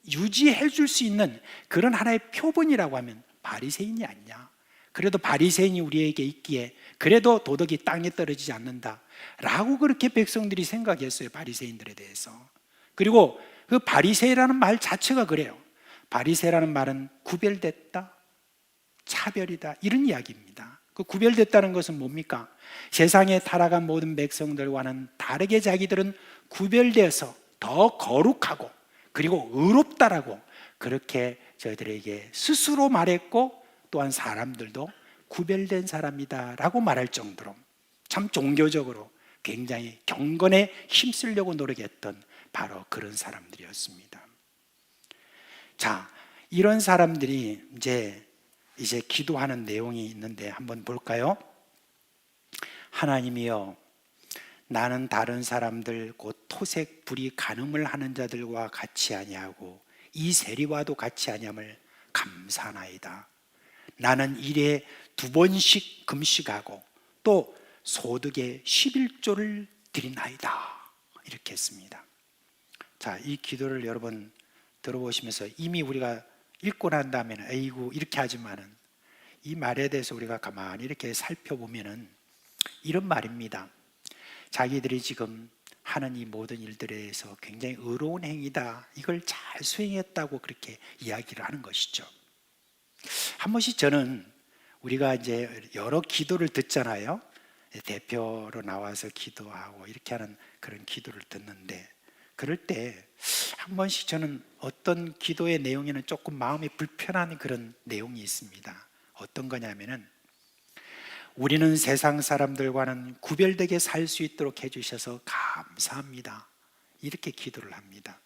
유지해 줄 수 있는 그런 하나의 표본이라고 하면 바리새인이 아니냐. 그래도 바리새인이 우리에게 있기에 그래도 도덕이 땅에 떨어지지 않는다 라고 그렇게 백성들이 생각했어요. 바리새인들에 대해서. 그리고 그 바리새라는 말 자체가 그래요. 바리새라는 말은 구별됐다, 차별이다, 이런 이야기입니다. 그 구별됐다는 것은 뭡니까? 세상에 타락한 모든 백성들과는 다르게 자기들은 구별되어서 더 거룩하고 그리고 의롭다라고 그렇게 저희들에게 스스로 말했고, 또한 사람들도 구별된 사람이다 라고 말할 정도로 참 종교적으로 굉장히 경건에 힘쓰려고 노력했던 바로 그런 사람들이었습니다. 자, 이런 사람들이 이제 기도하는 내용이 있는데 한번 볼까요? 하나님이여, 나는 다른 사람들 곧 토색 불이 간음을 하는 자들과 같이 아니하고 이 세리와도 같이 아니함을 감사하나이다. 나는 일에 2번씩 금식하고 또 소득의 11조를 드리나이다. 이렇게 했습니다. 자, 이 기도를 여러분 들어보시면서 이미 우리가 읽고 난 다음에는 에이구 이렇게 하지만은 이 말에 대해서 우리가 가만히 이렇게 살펴보면은 이런 말입니다. 자기들이 지금 하는 이 모든 일들에 대해서 굉장히 의로운 행위다, 이걸 잘 수행했다고 그렇게 이야기를 하는 것이죠. 한 번씩 저는 우리가 이제 여러 기도를 듣잖아요. 대표로 나와서 기도하고 이렇게 하는 그런 기도를 듣는데, 그럴 때 한 번씩 저는 어떤 기도의 내용에는 조금 마음이 불편한 그런 내용이 있습니다. 어떤 거냐면은, 우리는 세상 사람들과는 구별되게 살 수 있도록 해주셔서 감사합니다, 이렇게 기도를 합니다.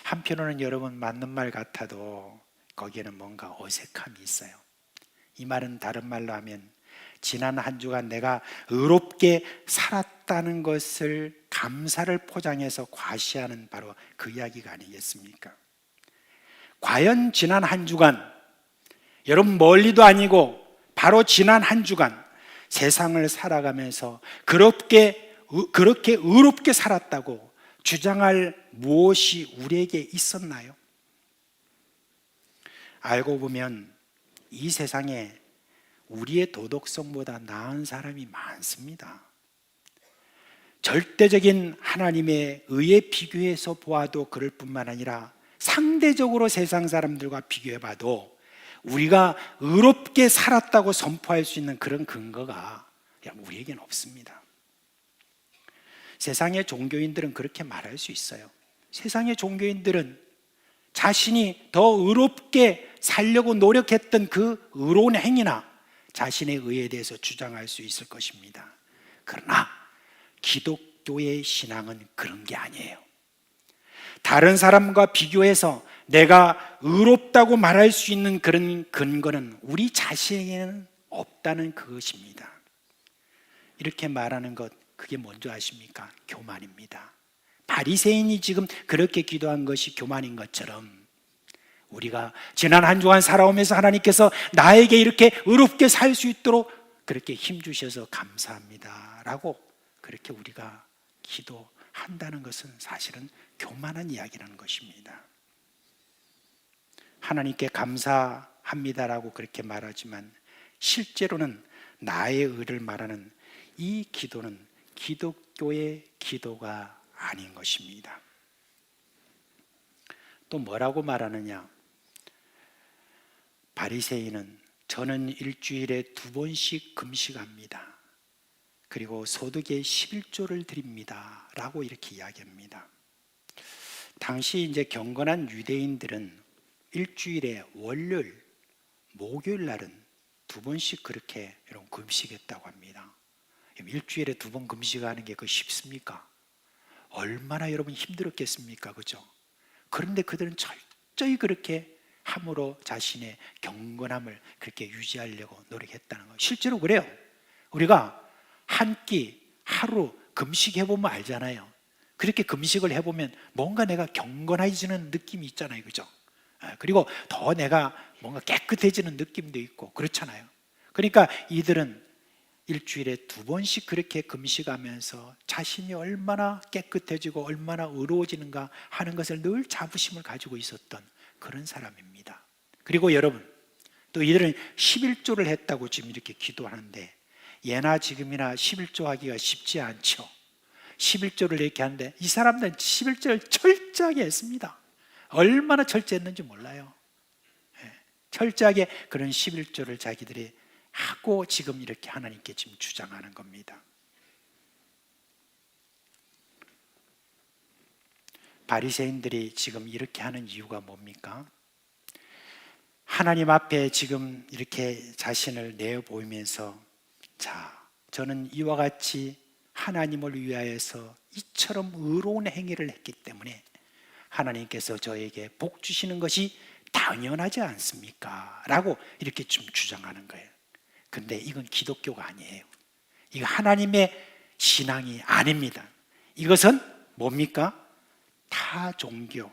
한편으로는 여러분 맞는 말 같아도 거기에는 뭔가 어색함이 있어요. 이 말은 다른 말로 하면 지난 한 주간 내가 의롭게 살았다는 것을 감사를 포장해서 과시하는 바로 그 이야기가 아니겠습니까? 과연 지난 한 주간, 여러분 멀리도 아니고 바로 지난 한 주간 세상을 살아가면서 그렇게 의롭게 살았다고 주장할 무엇이 우리에게 있었나요? 알고 보면 이 세상에 우리의 도덕성보다 나은 사람이 많습니다. 절대적인 하나님의 의에 비교해서 보아도 그럴 뿐만 아니라 상대적으로 세상 사람들과 비교해 봐도 우리가 의롭게 살았다고 선포할 수 있는 그런 근거가 우리에게는 없습니다. 세상의 종교인들은 그렇게 말할 수 있어요. 세상의 종교인들은 자신이 더 의롭게 살려고 노력했던 그 의로운 행위나 자신의 의에 대해서 주장할 수 있을 것입니다. 그러나 기독교의 신앙은 그런 게 아니에요. 다른 사람과 비교해서 내가 의롭다고 말할 수 있는 그런 근거는 우리 자신에게는 없다는 그것입니다. 이렇게 말하는 것, 그게 뭔지 아십니까? 교만입니다. 바리새인이 지금 그렇게 기도한 것이 교만인 것처럼 우리가 지난 한 주간 살아오면서 하나님께서 나에게 이렇게 의롭게 살 수 있도록 그렇게 힘주셔서 감사합니다 라고 그렇게 우리가 기도한다는 것은 사실은 교만한 이야기라는 것입니다. 하나님께 감사합니다라고 그렇게 말하지만 실제로는 나의 의를 말하는 이 기도는 기독교의 기도가 아닌 것입니다. 또 뭐라고 말하느냐? 바리새인은 저는 일주일에 2번씩 금식합니다. 그리고 소득의 11조를 드립니다 라고 이렇게 이야기합니다. 당시 이제 경건한 유대인들은 일주일에 월요일, 목요일 날은 2번씩 그렇게 여러분 금식했다고 합니다. 일주일에 2번 금식하는 게 그 쉽습니까? 얼마나 여러분 힘들었겠습니까? 그죠? 그런데 그들은 철저히 그렇게 함으로 자신의 경건함을 그렇게 유지하려고 노력했다는 거예요. 실제로 그래요. 우리가 한 끼 하루 금식해보면 알잖아요. 그렇게 금식을 해보면 뭔가 내가 경건해지는 느낌이 있잖아요. 그죠? 그리고 더 내가 뭔가 깨끗해지는 느낌도 있고 그렇잖아요. 그러니까 이들은 일주일에 2번씩 그렇게 금식하면서 자신이 얼마나 깨끗해지고 얼마나 의로워지는가 하는 것을 늘 자부심을 가지고 있었던 그런 사람입니다. 그리고 여러분, 또 이들은 11조를 했다고 지금 이렇게 기도하는데 예나 지금이나 11조 하기가 쉽지 않죠. 11조를 이렇게 하는데 이 사람들은 11조를 철저하게 했습니다. 얼마나 철저했는지 몰라요. 철저하게 그런 11조를 자기들이 하고 지금 이렇게 하나님께 지금 주장하는 겁니다. 바리새인들이 지금 이렇게 하는 이유가 뭡니까? 하나님 앞에 지금 이렇게 자신을 내어 보이면서 자, 저는 이와 같이 하나님을 위하여서 이처럼 의로운 행위를 했기 때문에 하나님께서 저에게 복 주시는 것이 당연하지 않습니까? 라고 이렇게 좀 주장하는 거예요. 근데 이건 기독교가 아니에요. 이거 하나님의 신앙이 아닙니다. 이것은 뭡니까? 타 종교,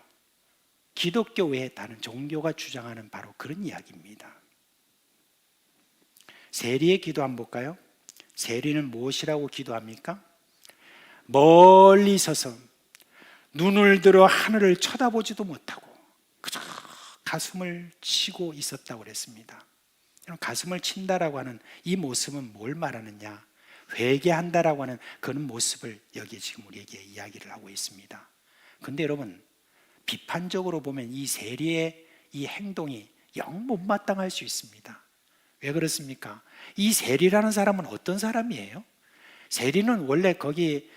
기독교 외에 다른 종교가 주장하는 바로 그런 이야기입니다. 세리의 기도 한번 볼까요? 세리는 무엇이라고 기도합니까? 멀리 서서 눈을 들어 하늘을 쳐다보지도 못하고 그저 가슴을 치고 있었다고 그랬습니다. 가슴을 친다라고 하는 이 모습은 뭘 말하느냐? 회개한다라고 하는 그런 모습을 여기에 지금 우리에게 이야기를 하고 있습니다. 근데 여러분, 비판적으로 보면 이 세리의 이 행동이 영 못마땅할 수 있습니다. 왜 그렇습니까? 이 세리라는 사람은 어떤 사람이에요? 세리는 원래 거기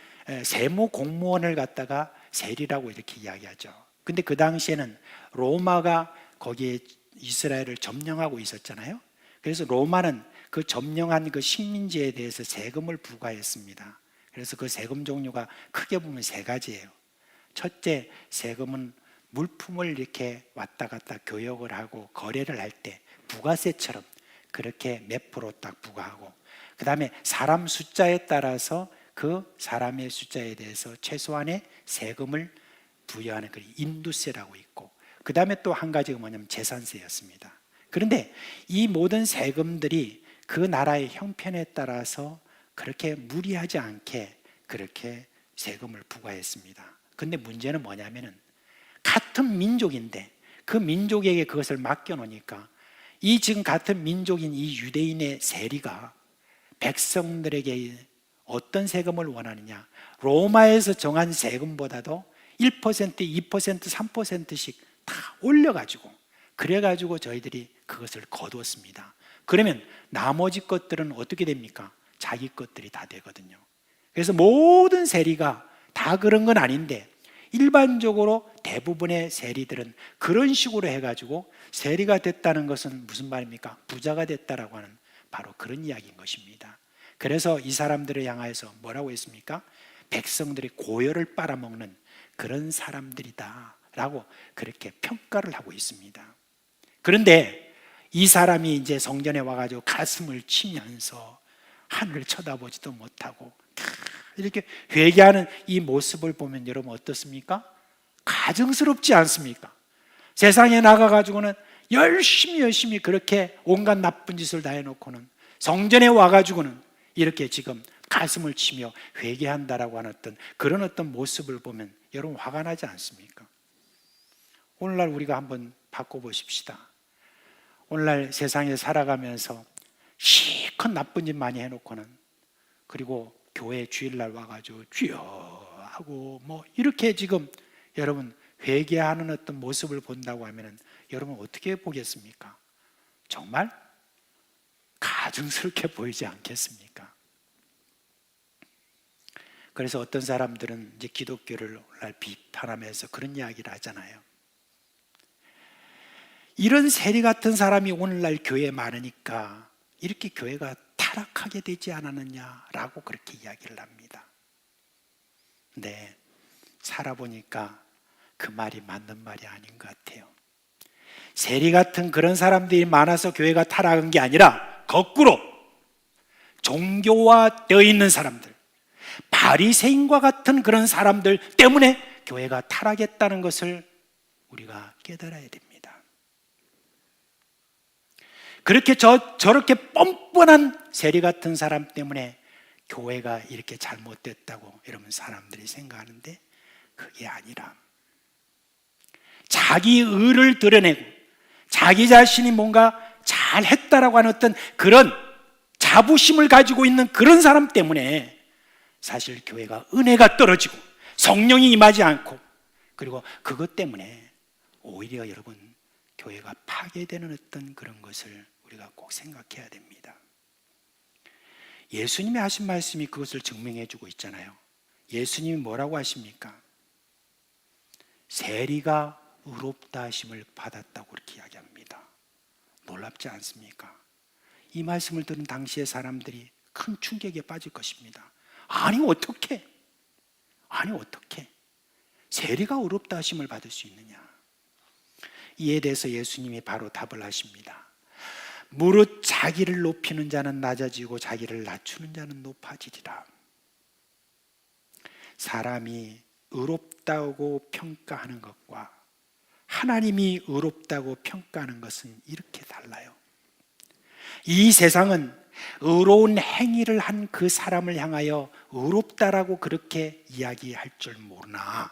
세무 공무원을 갖다가 세리라고 이렇게 이야기하죠. 근데 그 당시에는 로마가 거기에 이스라엘을 점령하고 있었잖아요. 그래서 로마는 그 점령한 그 식민지에 대해서 세금을 부과했습니다. 그래서 그 세금 종류가 크게 보면 3가지예요. 첫째, 세금은 물품을 이렇게 왔다 갔다 교역을 하고 거래를 할 때 부가세처럼 그렇게 몇 프로 딱 부과하고, 그 다음에 사람 숫자에 따라서 그 사람의 숫자에 대해서 최소한의 세금을 부여하는 그 인두세라고 있고, 그 다음에 또 한 가지가 뭐냐면 재산세였습니다. 그런데 이 모든 세금들이 그 나라의 형편에 따라서 그렇게 무리하지 않게 그렇게 세금을 부과했습니다. 근데 문제는 뭐냐면은 같은 민족인데 그 민족에게 그것을 맡겨놓으니까 이 지금 같은 민족인 이 유대인의 세리가 백성들에게 어떤 세금을 원하느냐? 로마에서 정한 세금보다도 1%, 2%, 3%씩 다 올려가지고 그래가지고 저희들이 그것을 거두었습니다. 그러면 나머지 것들은 어떻게 됩니까? 자기 것들이 다 되거든요. 그래서 모든 세리가 다 그런 건 아닌데 일반적으로 대부분의 세리들은 그런 식으로 해가지고 세리가 됐다는 것은 무슨 말입니까? 부자가 됐다라고 하는 바로 그런 이야기인 것입니다. 그래서 이 사람들을 향하여서 뭐라고 했습니까? 백성들이 고열을 빨아먹는 그런 사람들이다 라고 그렇게 평가를 하고 있습니다. 그런데 이 사람이 이제 성전에 와가지고 가슴을 치면서 하늘을 쳐다보지도 못하고 이렇게 회개하는 이 모습을 보면 여러분 어떻습니까? 가증스럽지 않습니까? 세상에 나가가지고는 열심히 그렇게 온갖 나쁜 짓을 다 해놓고는 성전에 와가지고는 이렇게 지금 가슴을 치며 회개한다라고 하는 그런 어떤 모습을 보면 여러분 화가 나지 않습니까? 오늘날 우리가 한번 바꿔보십시다. 오늘날 세상에 살아가면서 실컷 나쁜 짓 많이 해놓고는 그리고 교회 주일날 와가지고 주여 하고 뭐 이렇게 지금 여러분 회개하는 어떤 모습을 본다고 하면은 여러분 어떻게 보겠습니까? 정말 가증스럽게 보이지 않겠습니까? 그래서 어떤 사람들은 이제 기독교를 오늘날 비판하면서 그런 이야기를 하잖아요. 이런 세리 같은 사람이 오늘날 교회에 많으니까 이렇게 교회가 타락하게 되지 않았느냐라고 그렇게 이야기를 합니다. 근데 살아보니까 그 말이 맞는 말이 아닌 것 같아요. 세리 같은 그런 사람들이 많아서 교회가 타락한 게 아니라 거꾸로 종교화되어 있는 사람들, 바리새인과 같은 그런 사람들 때문에 교회가 타락했다는 것을 우리가 깨달아야 됩니다. 그렇게 저렇게 뻔뻔한 세리 같은 사람 때문에 교회가 이렇게 잘못됐다고 여러분 사람들이 생각하는데 그게 아니라 자기 의를 드러내고 자기 자신이 뭔가 잘했다라고 하는 어떤 그런 자부심을 가지고 있는 그런 사람 때문에 사실 교회가 은혜가 떨어지고 성령이 임하지 않고 그리고 그것 때문에 오히려 여러분 교회가 파괴되는 어떤 그런 것을 우리가 꼭 생각해야 됩니다. 예수님이 하신 말씀이 그것을 증명해 주고 있잖아요. 예수님이 뭐라고 하십니까? 세리가 의롭다 하심을 받았다고 그렇게 이야기합니다. 놀랍지 않습니까? 이 말씀을 들은 당시의 사람들이 큰 충격에 빠질 것입니다. 아니 어떻게 세리가 의롭다 하심을 받을 수 있느냐? 이에 대해서 예수님이 바로 답을 하십니다. 무릇 자기를 높이는 자는 낮아지고 자기를 낮추는 자는 높아지리라. 사람이 의롭다고 평가하는 것과 하나님이 의롭다고 평가하는 것은 이렇게 달라요. 이 세상은 의로운 행위를 한 그 사람을 향하여 의롭다라고 그렇게 이야기할 줄 모르나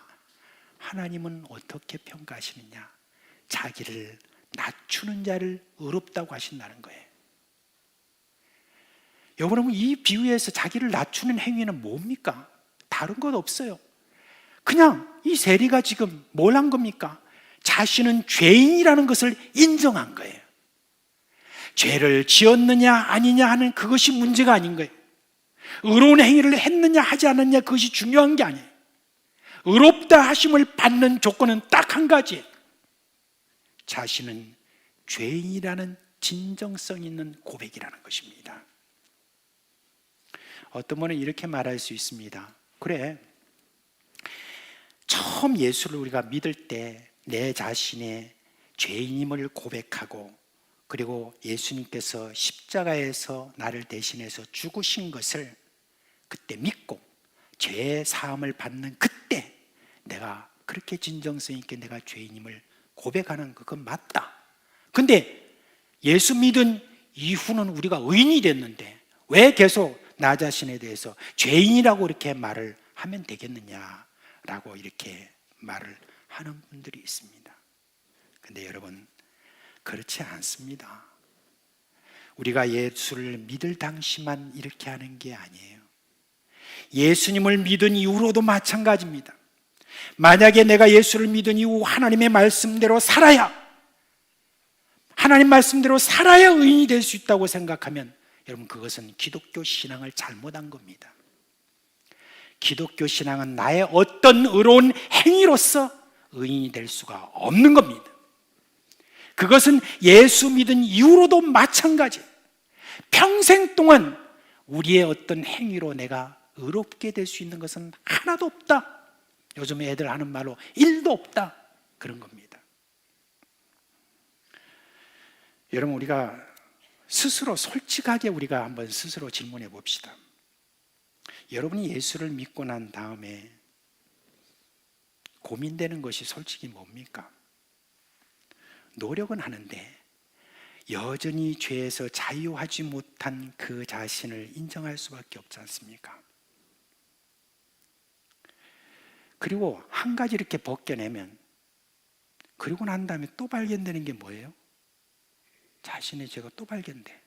하나님은 어떻게 평가하시느냐? 자기를 낮추는 자를 의롭다고 하신다는 거예요. 여러분 이 비유에서 자기를 낮추는 행위는 뭡니까? 다른 것 없어요. 그냥 이 세리가 지금 뭘 한 겁니까? 자신은 죄인이라는 것을 인정한 거예요. 죄를 지었느냐 아니냐 하는 그것이 문제가 아닌 거예요. 의로운 행위를 했느냐 하지 않았느냐 그것이 중요한 게 아니에요. 의롭다 하심을 받는 조건은 딱 한 가지예요. 자신은 죄인이라는 진정성 있는 고백이라는 것입니다. 어떤 분은 이렇게 말할 수 있습니다. 그래, 처음 예수를 우리가 믿을 때 내 자신의 죄인임을 고백하고 그리고 예수님께서 십자가에서 나를 대신해서 죽으신 것을 그때 믿고 죄의 사함을 받는 그때 내가 그렇게 진정성 있게 내가 죄인임을 고백하는 그건 맞다. 근데 예수 믿은 이후는 우리가 의인이 됐는데 왜 계속 나 자신에 대해서 죄인이라고 이렇게 말을 하면 되겠느냐라고 이렇게 말을 하는 분들이 있습니다. 근데 여러분 그렇지 않습니다. 우리가 예수를 믿을 당시만 이렇게 하는 게 아니에요. 예수님을 믿은 이후로도 마찬가지입니다. 만약에 내가 예수를 믿은 이후 하나님 말씀대로 살아야 의인이 될 수 있다고 생각하면 여러분, 그것은 기독교 신앙을 잘못한 겁니다. 기독교 신앙은 나의 어떤 의로운 행위로서 의인이 될 수가 없는 겁니다. 그것은 예수 믿은 이후로도 마찬가지. 평생 동안 우리의 어떤 행위로 내가 의롭게 될 수 있는 것은 하나도 없다. 요즘 애들 하는 말로 1도 없다, 그런 겁니다. 여러분, 우리가 스스로 솔직하게 우리가 한번 스스로 질문해 봅시다. 여러분이 예수를 믿고 난 다음에 고민되는 것이 솔직히 뭡니까? 노력은 하는데 여전히 죄에서 자유하지 못한 그 자신을 인정할 수밖에 없지 않습니까? 그리고 한 가지 이렇게 벗겨내면, 그리고 난 다음에 또 발견되는 게 뭐예요? 자신의 죄가 또 발견돼.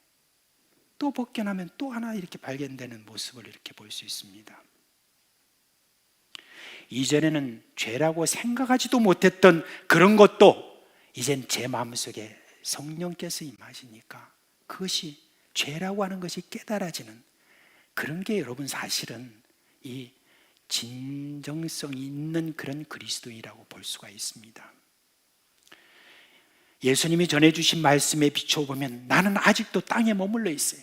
또 벗겨나면 또 하나 이렇게 발견되는 모습을 이렇게 볼 수 있습니다. 이전에는 죄라고 생각하지도 못했던 그런 것도 이젠 제 마음속에 성령께서 임하시니까 그것이 죄라고 하는 것이 깨달아지는, 그런 게 여러분 사실은 이 진정성이 있는 그런 그리스도인이라고 볼 수가 있습니다. 예수님이 전해주신 말씀에 비춰보면 나는 아직도 땅에 머물러 있어요.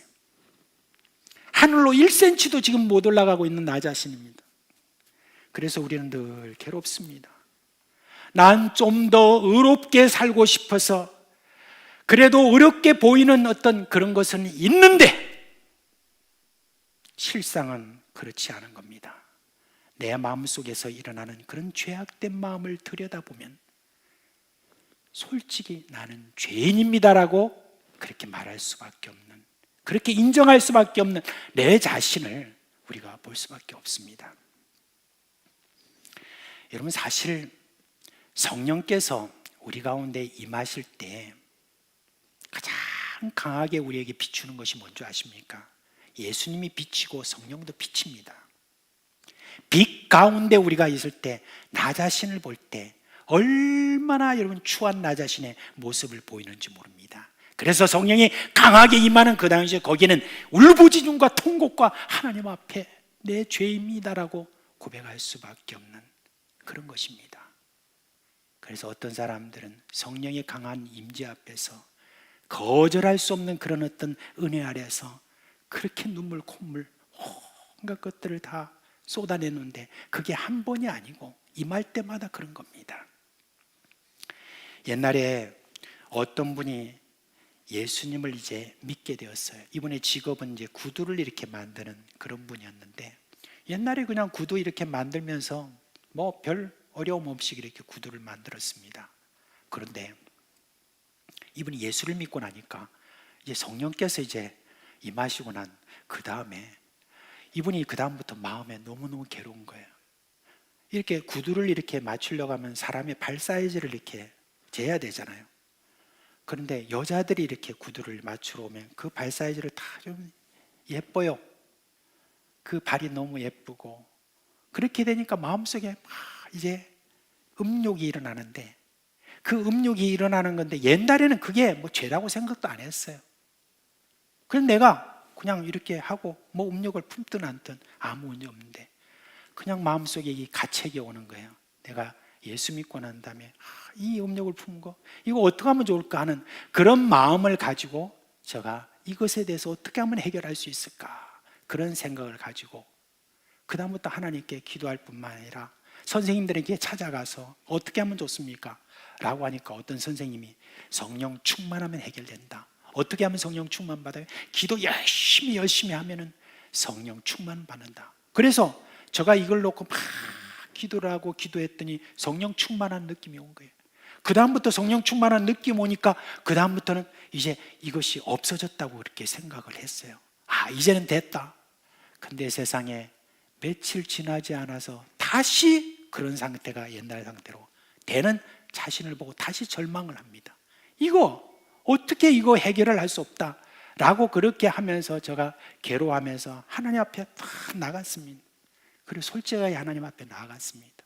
하늘로 1cm도 지금 못 올라가고 있는 나 자신입니다. 그래서 우리는 늘 괴롭습니다. 난 좀 더 의롭게 살고 싶어서, 그래도 어렵게 보이는 어떤 그런 것은 있는데 실상은 그렇지 않은 겁니다. 내 마음속에서 일어나는 그런 죄악된 마음을 들여다보면 솔직히 나는 죄인입니다라고 그렇게 말할 수밖에 없는, 그렇게 인정할 수밖에 없는 내 자신을 우리가 볼 수밖에 없습니다. 여러분, 사실 성령께서 우리 가운데 임하실 때 가장 강하게 우리에게 비추는 것이 뭔지 아십니까? 예수님이 빛이고 성령도 빛입니다. 빛 가운데 우리가 있을 때, 나 자신을 볼 때 얼마나 여러분 추한 나 자신의 모습을 보이는지 모릅니다. 그래서 성령이 강하게 임하는 그 당시에 거기는 울부짖음과 통곡과 하나님 앞에 내 죄입니다라고 고백할 수밖에 없는 그런 것입니다. 그래서 어떤 사람들은 성령의 강한 임재 앞에서 거절할 수 없는 그런 어떤 은혜 아래서 그렇게 눈물, 콧물, 온갖 것들을 다 쏟아내는데 그게 한 번이 아니고 임할 때마다 그런 겁니다. 옛날에 어떤 분이 예수님을 이제 믿게 되었어요. 이분의 직업은 이제 구두를 이렇게 만드는 그런 분이었는데, 옛날에 그냥 구두 이렇게 만들면서 뭐 별 어려움 없이 이렇게 구두를 만들었습니다. 그런데 이분이 예수를 믿고 나니까 이제 성령께서 이제 임하시고 난 그 다음에 이분이 그 다음부터 마음에 너무너무 괴로운 거예요. 이렇게 구두를 이렇게 맞추려고 하면 사람의 발 사이즈를 이렇게 재야 되잖아요. 그런데 여자들이 이렇게 구두를 맞추러 오면 그 발 사이즈를 다 좀 예뻐요. 그 발이 너무 예쁘고, 그렇게 되니까 마음속에 막 이제 음욕이 일어나는데, 그 음욕이 일어나는 건데 옛날에는 그게 뭐 죄라고 생각도 안 했어요. 그래서 내가 그냥 이렇게 하고 뭐 음욕을 품든 않든 아무 문제 없는데, 그냥 마음속에 이 가책이 오는 거예요. 내가 예수 믿고 난 다음에 이 음욕을 품은 거, 이거 어떻게 하면 좋을까 하는 그런 마음을 가지고 제가 이것에 대해서 어떻게 하면 해결할 수 있을까, 그런 생각을 가지고 그 다음부터 하나님께 기도할 뿐만 아니라 선생님들에게 찾아가서 어떻게 하면 좋습니까? 라고 하니까 어떤 선생님이 성령 충만하면 해결된다. 어떻게 하면 성령 충만 받아요? 기도 열심히 하면은 성령 충만 받는다. 그래서 제가 이걸 놓고 막 기도를 하고 기도했더니 성령 충만한 느낌이 온 거예요. 그 다음부터 성령 충만한 느낌 오니까 그 다음부터는 이제 이것이 없어졌다고 그렇게 생각을 했어요. 아, 이제는 됐다. 근데 세상에 며칠 지나지 않아서 다시 그런 상태가 옛날 상태로 되는 자신을 보고 다시 절망을 합니다. 어떻게 이거 해결을 할 수 없다 라고 그렇게 하면서 제가 괴로워하면서 하나님 앞에 탁 나갔습니다. 그리고 솔직하게 하나님 앞에 나아갔습니다.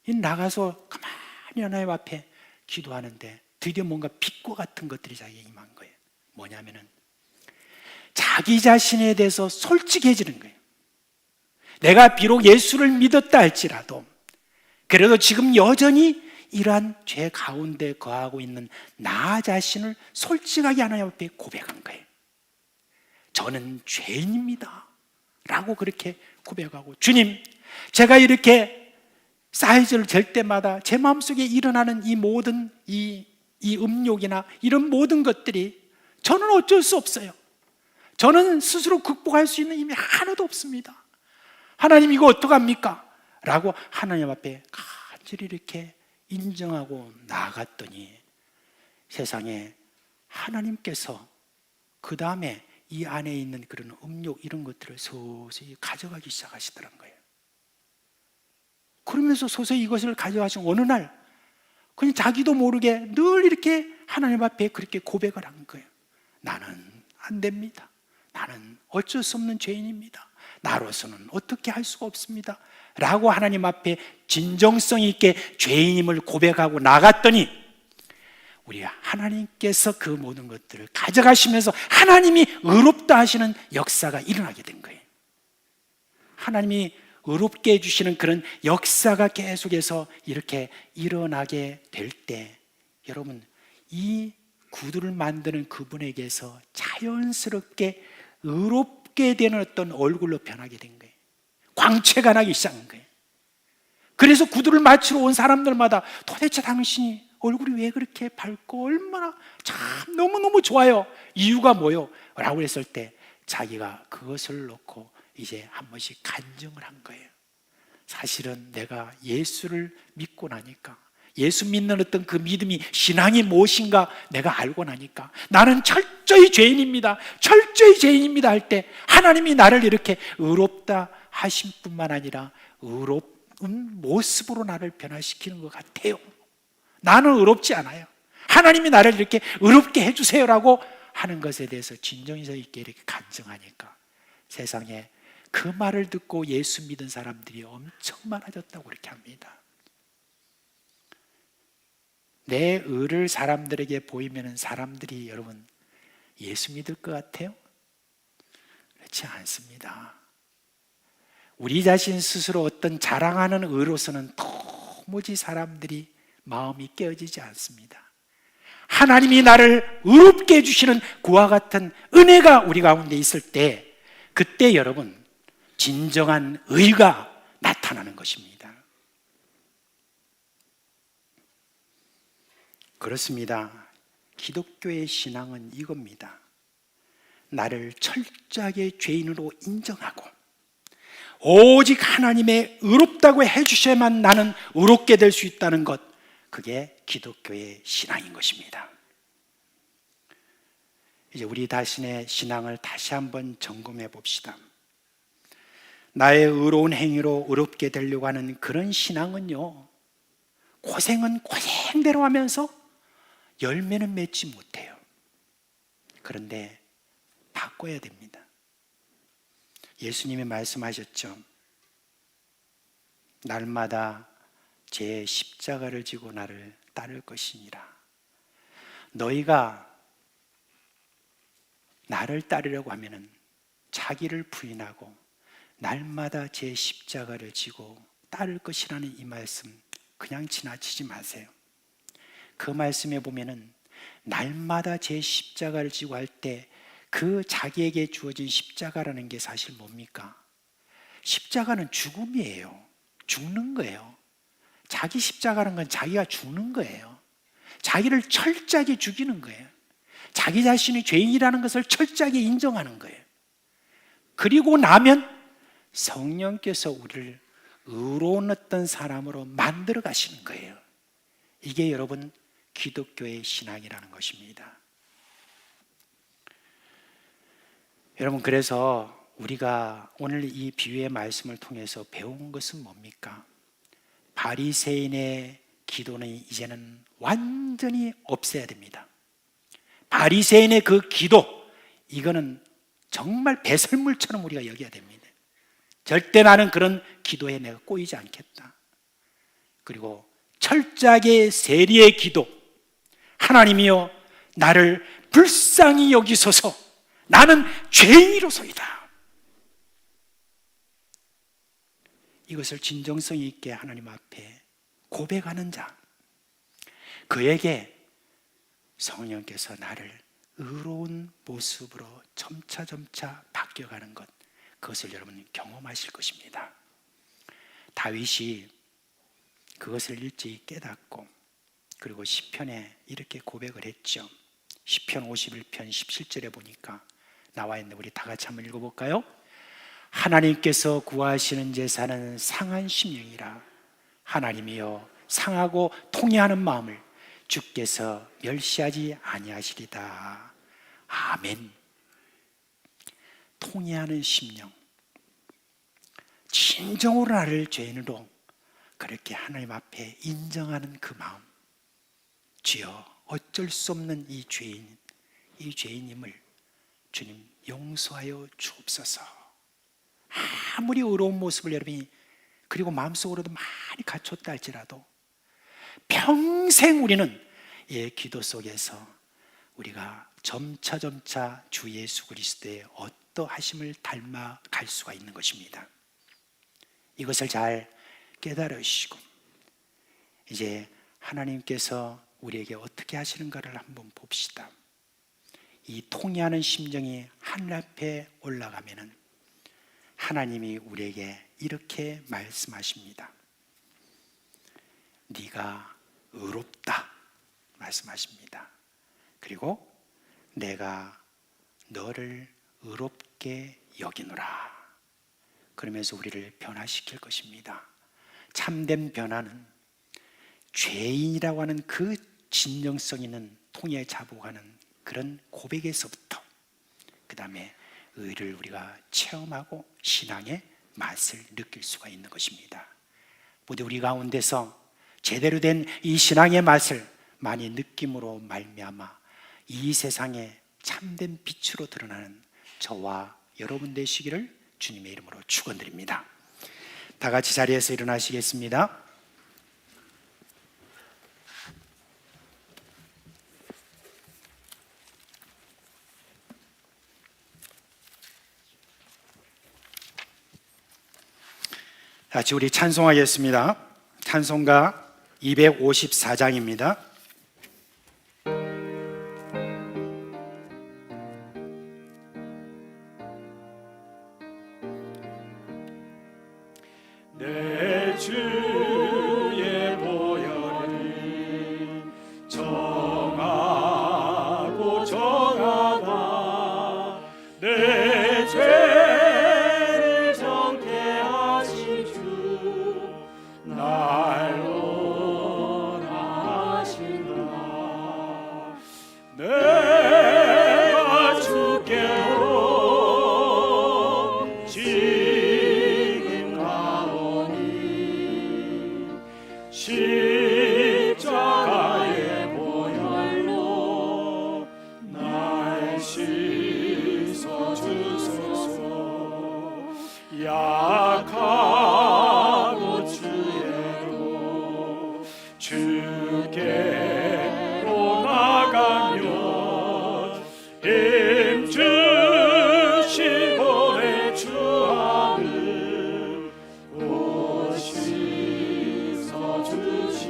이 나가서 가만히 하나님 앞에 기도하는데 드디어 뭔가 빛과 같은 것들이 자기에게 임한 거예요. 뭐냐면은 자기 자신에 대해서 솔직해지는 거예요. 내가 비록 예수를 믿었다 할지라도 그래도 지금 여전히 이러한 죄 가운데 거하고 있는 나 자신을 솔직하게 하나님 앞에 고백한 거예요. 저는 죄인입니다 라고 그렇게 고백하고, 주님, 제가 이렇게 사이즈를 잴 때마다 제 마음속에 일어나는 이 모든 이 음욕이나 이런 모든 것들이 저는 어쩔 수 없어요. 저는 스스로 극복할 수 있는 힘이 하나도 없습니다. 하나님, 이거 어떡합니까? 라고 하나님 앞에 간절히 이렇게 인정하고 나아갔더니 세상에 하나님께서 그 다음에 이 안에 있는 그런 음욕 이런 것들을 서서히 가져가기 시작하시더란 거예요. 그러면서 서서히 이것을 가져가신 어느 날 그냥 자기도 모르게 늘 이렇게 하나님 앞에 그렇게 고백을 한 거예요. 나는 안 됩니다. 나는 어쩔 수 없는 죄인입니다. 나로서는 어떻게 할 수가 없습니다 라고 하나님 앞에 진정성 있게 죄인임을 고백하고 나갔더니 우리 하나님께서 그 모든 것들을 가져가시면서 하나님이 의롭다 하시는 역사가 일어나게 된 거예요. 하나님이 의롭게 해주시는 그런 역사가 계속해서 이렇게 일어나게 될 때 여러분, 이 구두를 만드는 그분에게서 자연스럽게 의롭게 되는 어떤 얼굴로 변하게 된 거예요. 광채가 나기 시작한 거예요. 그래서 구두를 맞추러 온 사람들마다 도대체 당신이 얼굴이 왜 그렇게 밝고 얼마나 참 너무너무 좋아요, 이유가 뭐요? 라고 했을 때 자기가 그것을 놓고 이제 한 번씩 간증을 한 거예요. 사실은 내가 예수를 믿고 나니까, 예수 믿는 어떤 그 믿음이, 신앙이 무엇인가 내가 알고 나니까 나는 철저히 죄인입니다, 철저히 죄인입니다 할 때 하나님이 나를 이렇게 의롭다 하신 뿐만 아니라 의롭은 모습으로 나를 변화시키는 것 같아요. 나는 의롭지 않아요. 하나님이 나를 이렇게 의롭게 해주세요라고 하는 것에 대해서 진정성 있게 이렇게 간증하니까 세상에 그 말을 듣고 예수 믿은 사람들이 엄청 많아졌다고 그렇게 합니다. 내 의를 사람들에게 보이면 사람들이 여러분 예수 믿을 것 같아요? 그렇지 않습니다. 우리 자신 스스로 어떤 자랑하는 의로서는 도무지 사람들이 마음이 깨어지지 않습니다. 하나님이 나를 의롭게 해주시는 그와 같은 은혜가 우리 가운데 있을 때 그때 여러분 진정한 의가 나타나는 것입니다. 그렇습니다. 기독교의 신앙은 이겁니다. 나를 철저하게 죄인으로 인정하고 오직 하나님의 의롭다고 해주셔야만 나는 의롭게 될 수 있다는 것, 그게 기독교의 신앙인 것입니다. 이제 우리 자신의 신앙을 다시 한번 점검해 봅시다. 나의 의로운 행위로 의롭게 되려고 하는 그런 신앙은요, 고생은 고생대로 하면서 열매는 맺지 못해요. 그런데 바꿔야 됩니다. 예수님이 말씀하셨죠. 날마다 제 십자가를 지고 나를 따를 것이니라. 너희가 나를 따르려고 하면은 자기를 부인하고 날마다 제 십자가를 지고 따를 것이라는 이 말씀 그냥 지나치지 마세요. 그 말씀에 보면은 날마다 제 십자가를 지고 할 때 그 자기에게 주어진 십자가라는 게 사실 뭡니까? 십자가는 죽음이에요. 죽는 거예요. 자기 십자가라는 건 자기가 죽는 거예요. 자기를 철저하게 죽이는 거예요. 자기 자신이 죄인이라는 것을 철저하게 인정하는 거예요. 그리고 나면 성령께서 우리를 의로운 어떤 사람으로 만들어 가시는 거예요. 이게 여러분 기독교의 신앙이라는 것입니다. 여러분, 그래서 우리가 오늘 이 비유의 말씀을 통해서 배운 것은 뭡니까? 바리새인의 기도는 이제는 완전히 없애야 됩니다. 바리새인의 그 기도, 이거는 정말 배설물처럼 우리가 여겨야 됩니다. 절대 나는 그런 기도에 내가 꼬이지 않겠다. 그리고 철저하게 세리의 기도, 하나님이여 나를 불쌍히 여기소서, 나는 죄인이로소이다. 이것을 진정성 있게 하나님 앞에 고백하는 자, 그에게 성령께서 나를 의로운 모습으로 점차 바뀌어가는 것, 그것을 여러분 경험하실 것입니다. 다윗이 그것을 일찍이 깨닫고 그리고 시편에 이렇게 고백을 했죠. 시편 51편 17절에 보니까 나와 있는데 우리 다 같이 한번 읽어볼까요? 하나님께서 구하시는 제사는 상한 심령이라. 하나님이여 상하고 통회하는 마음을 주께서 멸시하지 아니하시리다. 아멘. 통회하는 심령, 진정으로 나를 죄인으로 그렇게 하나님 앞에 인정하는 그 마음. 주여 어쩔 수 없는 이 죄인임을 주님 용서하여 주옵소서. 아무리 의로운 모습을 여러분이 그리고 마음속으로도 많이 갖췄다 할지라도 평생 우리는 이 기도 속에서 우리가 점차 주 예수 그리스도의 어떠하심을 닮아갈 수가 있는 것입니다. 이것을 잘 깨달으시고 이제 하나님께서 우리에게 어떻게 하시는가를 한번 봅시다. 이 통회하는 심정이 하늘 앞에 올라가면은 하나님이 우리에게 이렇게 말씀하십니다. 네가 의롭다 말씀하십니다. 그리고 내가 너를 의롭게 여기노라. 그러면서 우리를 변화시킬 것입니다. 참된 변화는 죄인이라고 하는 그 진정성 있는 통에 자복하는 그런 고백에서부터 그 다음에 의를 우리가 체험하고 신앙의 맛을 느낄 수가 있는 것입니다. 부디 우리 가운데서 제대로 된 이 신앙의 맛을 많이 느낌으로 말미암아 이 세상에 참된 빛으로 드러나는 저와 여러분 되시기를 주님의 이름으로 축원드립니다. 다 같이 자리에서 일어나시겠습니다. 같이 우리 찬송하겠습니다. 찬송가 254장입니다. 내 주의 보혈이 정하고 정하다. 내 죄를 정케 하신 주 날 원하신다. 내가 주께로 지금 가오니 십자가의 보혈로 날 씻어주소서. 약하고 주의로 주께로 나가면 힘주시고 내 주함을 오시서 주시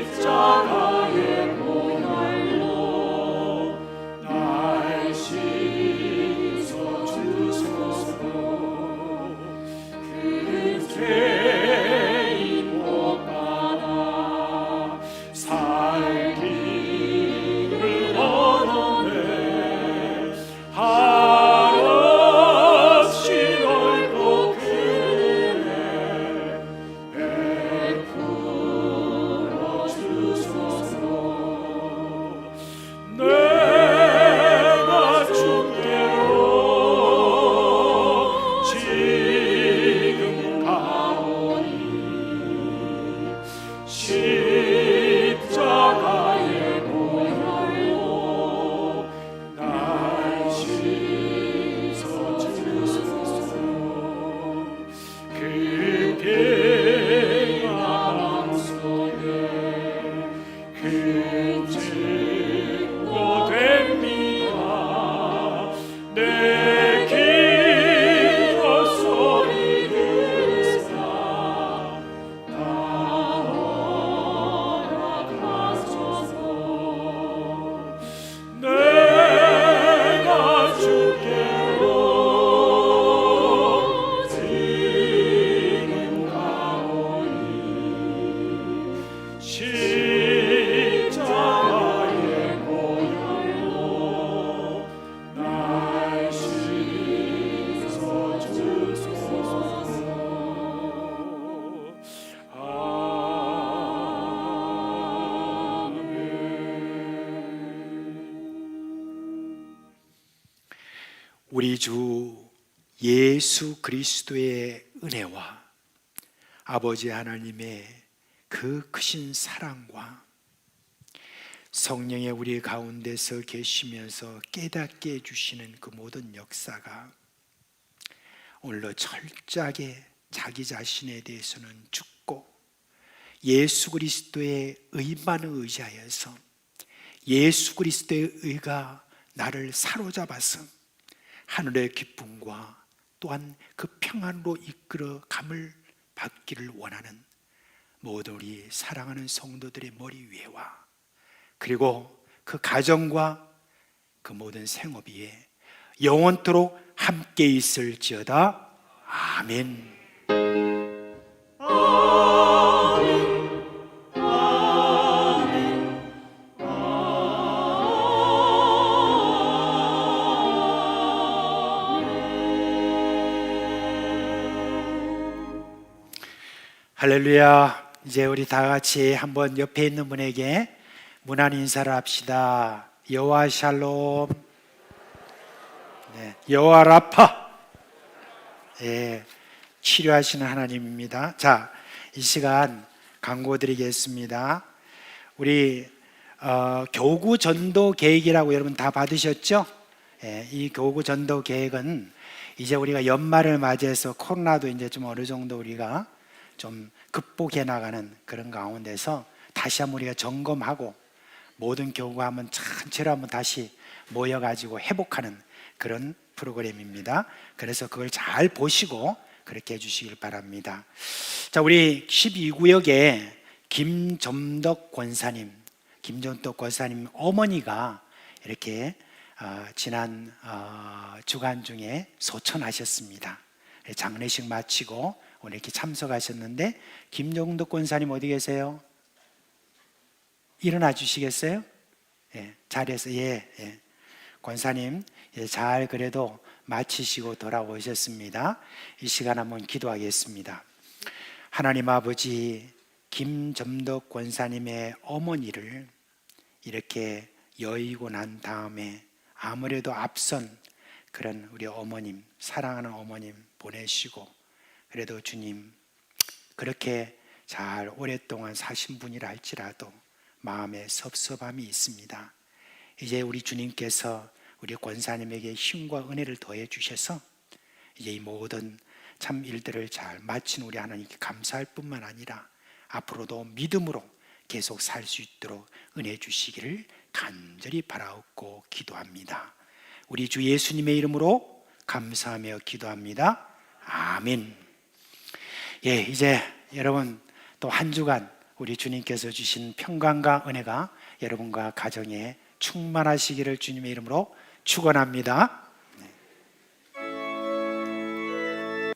십자가의 보혈로 날 씻어주소서. 그 죄인 못 받아 살기를 원하네. 한없이 넓고 큰 은혜 베풀어 주소서. 내가 주께로 지금 가오니 십자가의 보혈로 날 씻어주소서. 그 평안 속에 큰 증거 됩니다. 내 기도 소리 들으사 다 허락하소서. 내가 주께로 지금 가오니 십자가의 보혈로 날 씻어주소서. 우리 주 예수 그리스도의 은혜와 아버지 하나님의 그 크신 사랑과 성령의 우리 가운데서 계시면서 깨닫게 해주시는 그 모든 역사가 오늘도 철저하게 자기 자신에 대해서는 죽고 예수 그리스도의 의만 의지하여서 예수 그리스도의 의가 나를 사로잡아서 하늘의 기쁨과 또한 그 평안으로 이끌어 감을 받기를 원하는 모든 우리 사랑하는 성도들의 머리 위에와 그리고 그 가정과 그 모든 생업 위에 영원토록 함께 있을지어다. 아멘. 할렐루야. 이제 우리 다 같이 한번 옆에 있는 분에게 문안 인사를 합시다. 여호와 샬롬. 네, 여호와 라파. 예, 치료하시는 하나님입니다. 자, 이 시간 광고 드리겠습니다. 우리 교구 전도 계획이라고 여러분 다 받으셨죠? 예, 이 교구 전도 계획은 이제 우리가 연말을 맞이해서 코로나도 이제 좀 어느 정도 우리가 좀 극복해 나가는 그런 가운데서 다시 한번 우리가 점검하고 모든 교구가 한번 전체로 한번 다시 모여가지고 회복하는 그런 프로그램입니다. 그래서 그걸 잘 보시고 그렇게 해주시길 바랍니다. 자, 우리 12구역에 김점덕 권사님 어머니가 이렇게 지난 주간 중에 소천하셨습니다. 장례식 마치고 오늘 이렇게 참석하셨는데 김종덕 권사님 어디 계세요? 일어나 주시겠어요? 예, 자리에서 예. 권사님 잘 그래도 마치시고 돌아오셨습니다. 이 시간 한번 기도하겠습니다. 하나님 아버지, 김점덕 권사님의 어머니를 이렇게 여의고 난 다음에 아무래도 앞선 그런 우리 어머님, 사랑하는 어머님 보내시고 그래도 주님 그렇게 잘 오랫동안 사신 분이라 할지라도 마음에 섭섭함이 있습니다. 이제 우리 주님께서 우리 권사님에게 힘과 은혜를 더해 주셔서 이제 이 모든 참 일들을 잘 마친 우리 하나님께 감사할 뿐만 아니라 앞으로도 믿음으로 계속 살 수 있도록 은혜 주시기를 간절히 바라옵고 기도합니다. 우리 주 예수님의 이름으로 감사하며 기도합니다. 아멘. 예, 이제 여러분 또 한 주간 우리 주님께서 주신 평강과 은혜가 여러분과 가정에 충만하시기를 주님의 이름으로 축원합니다.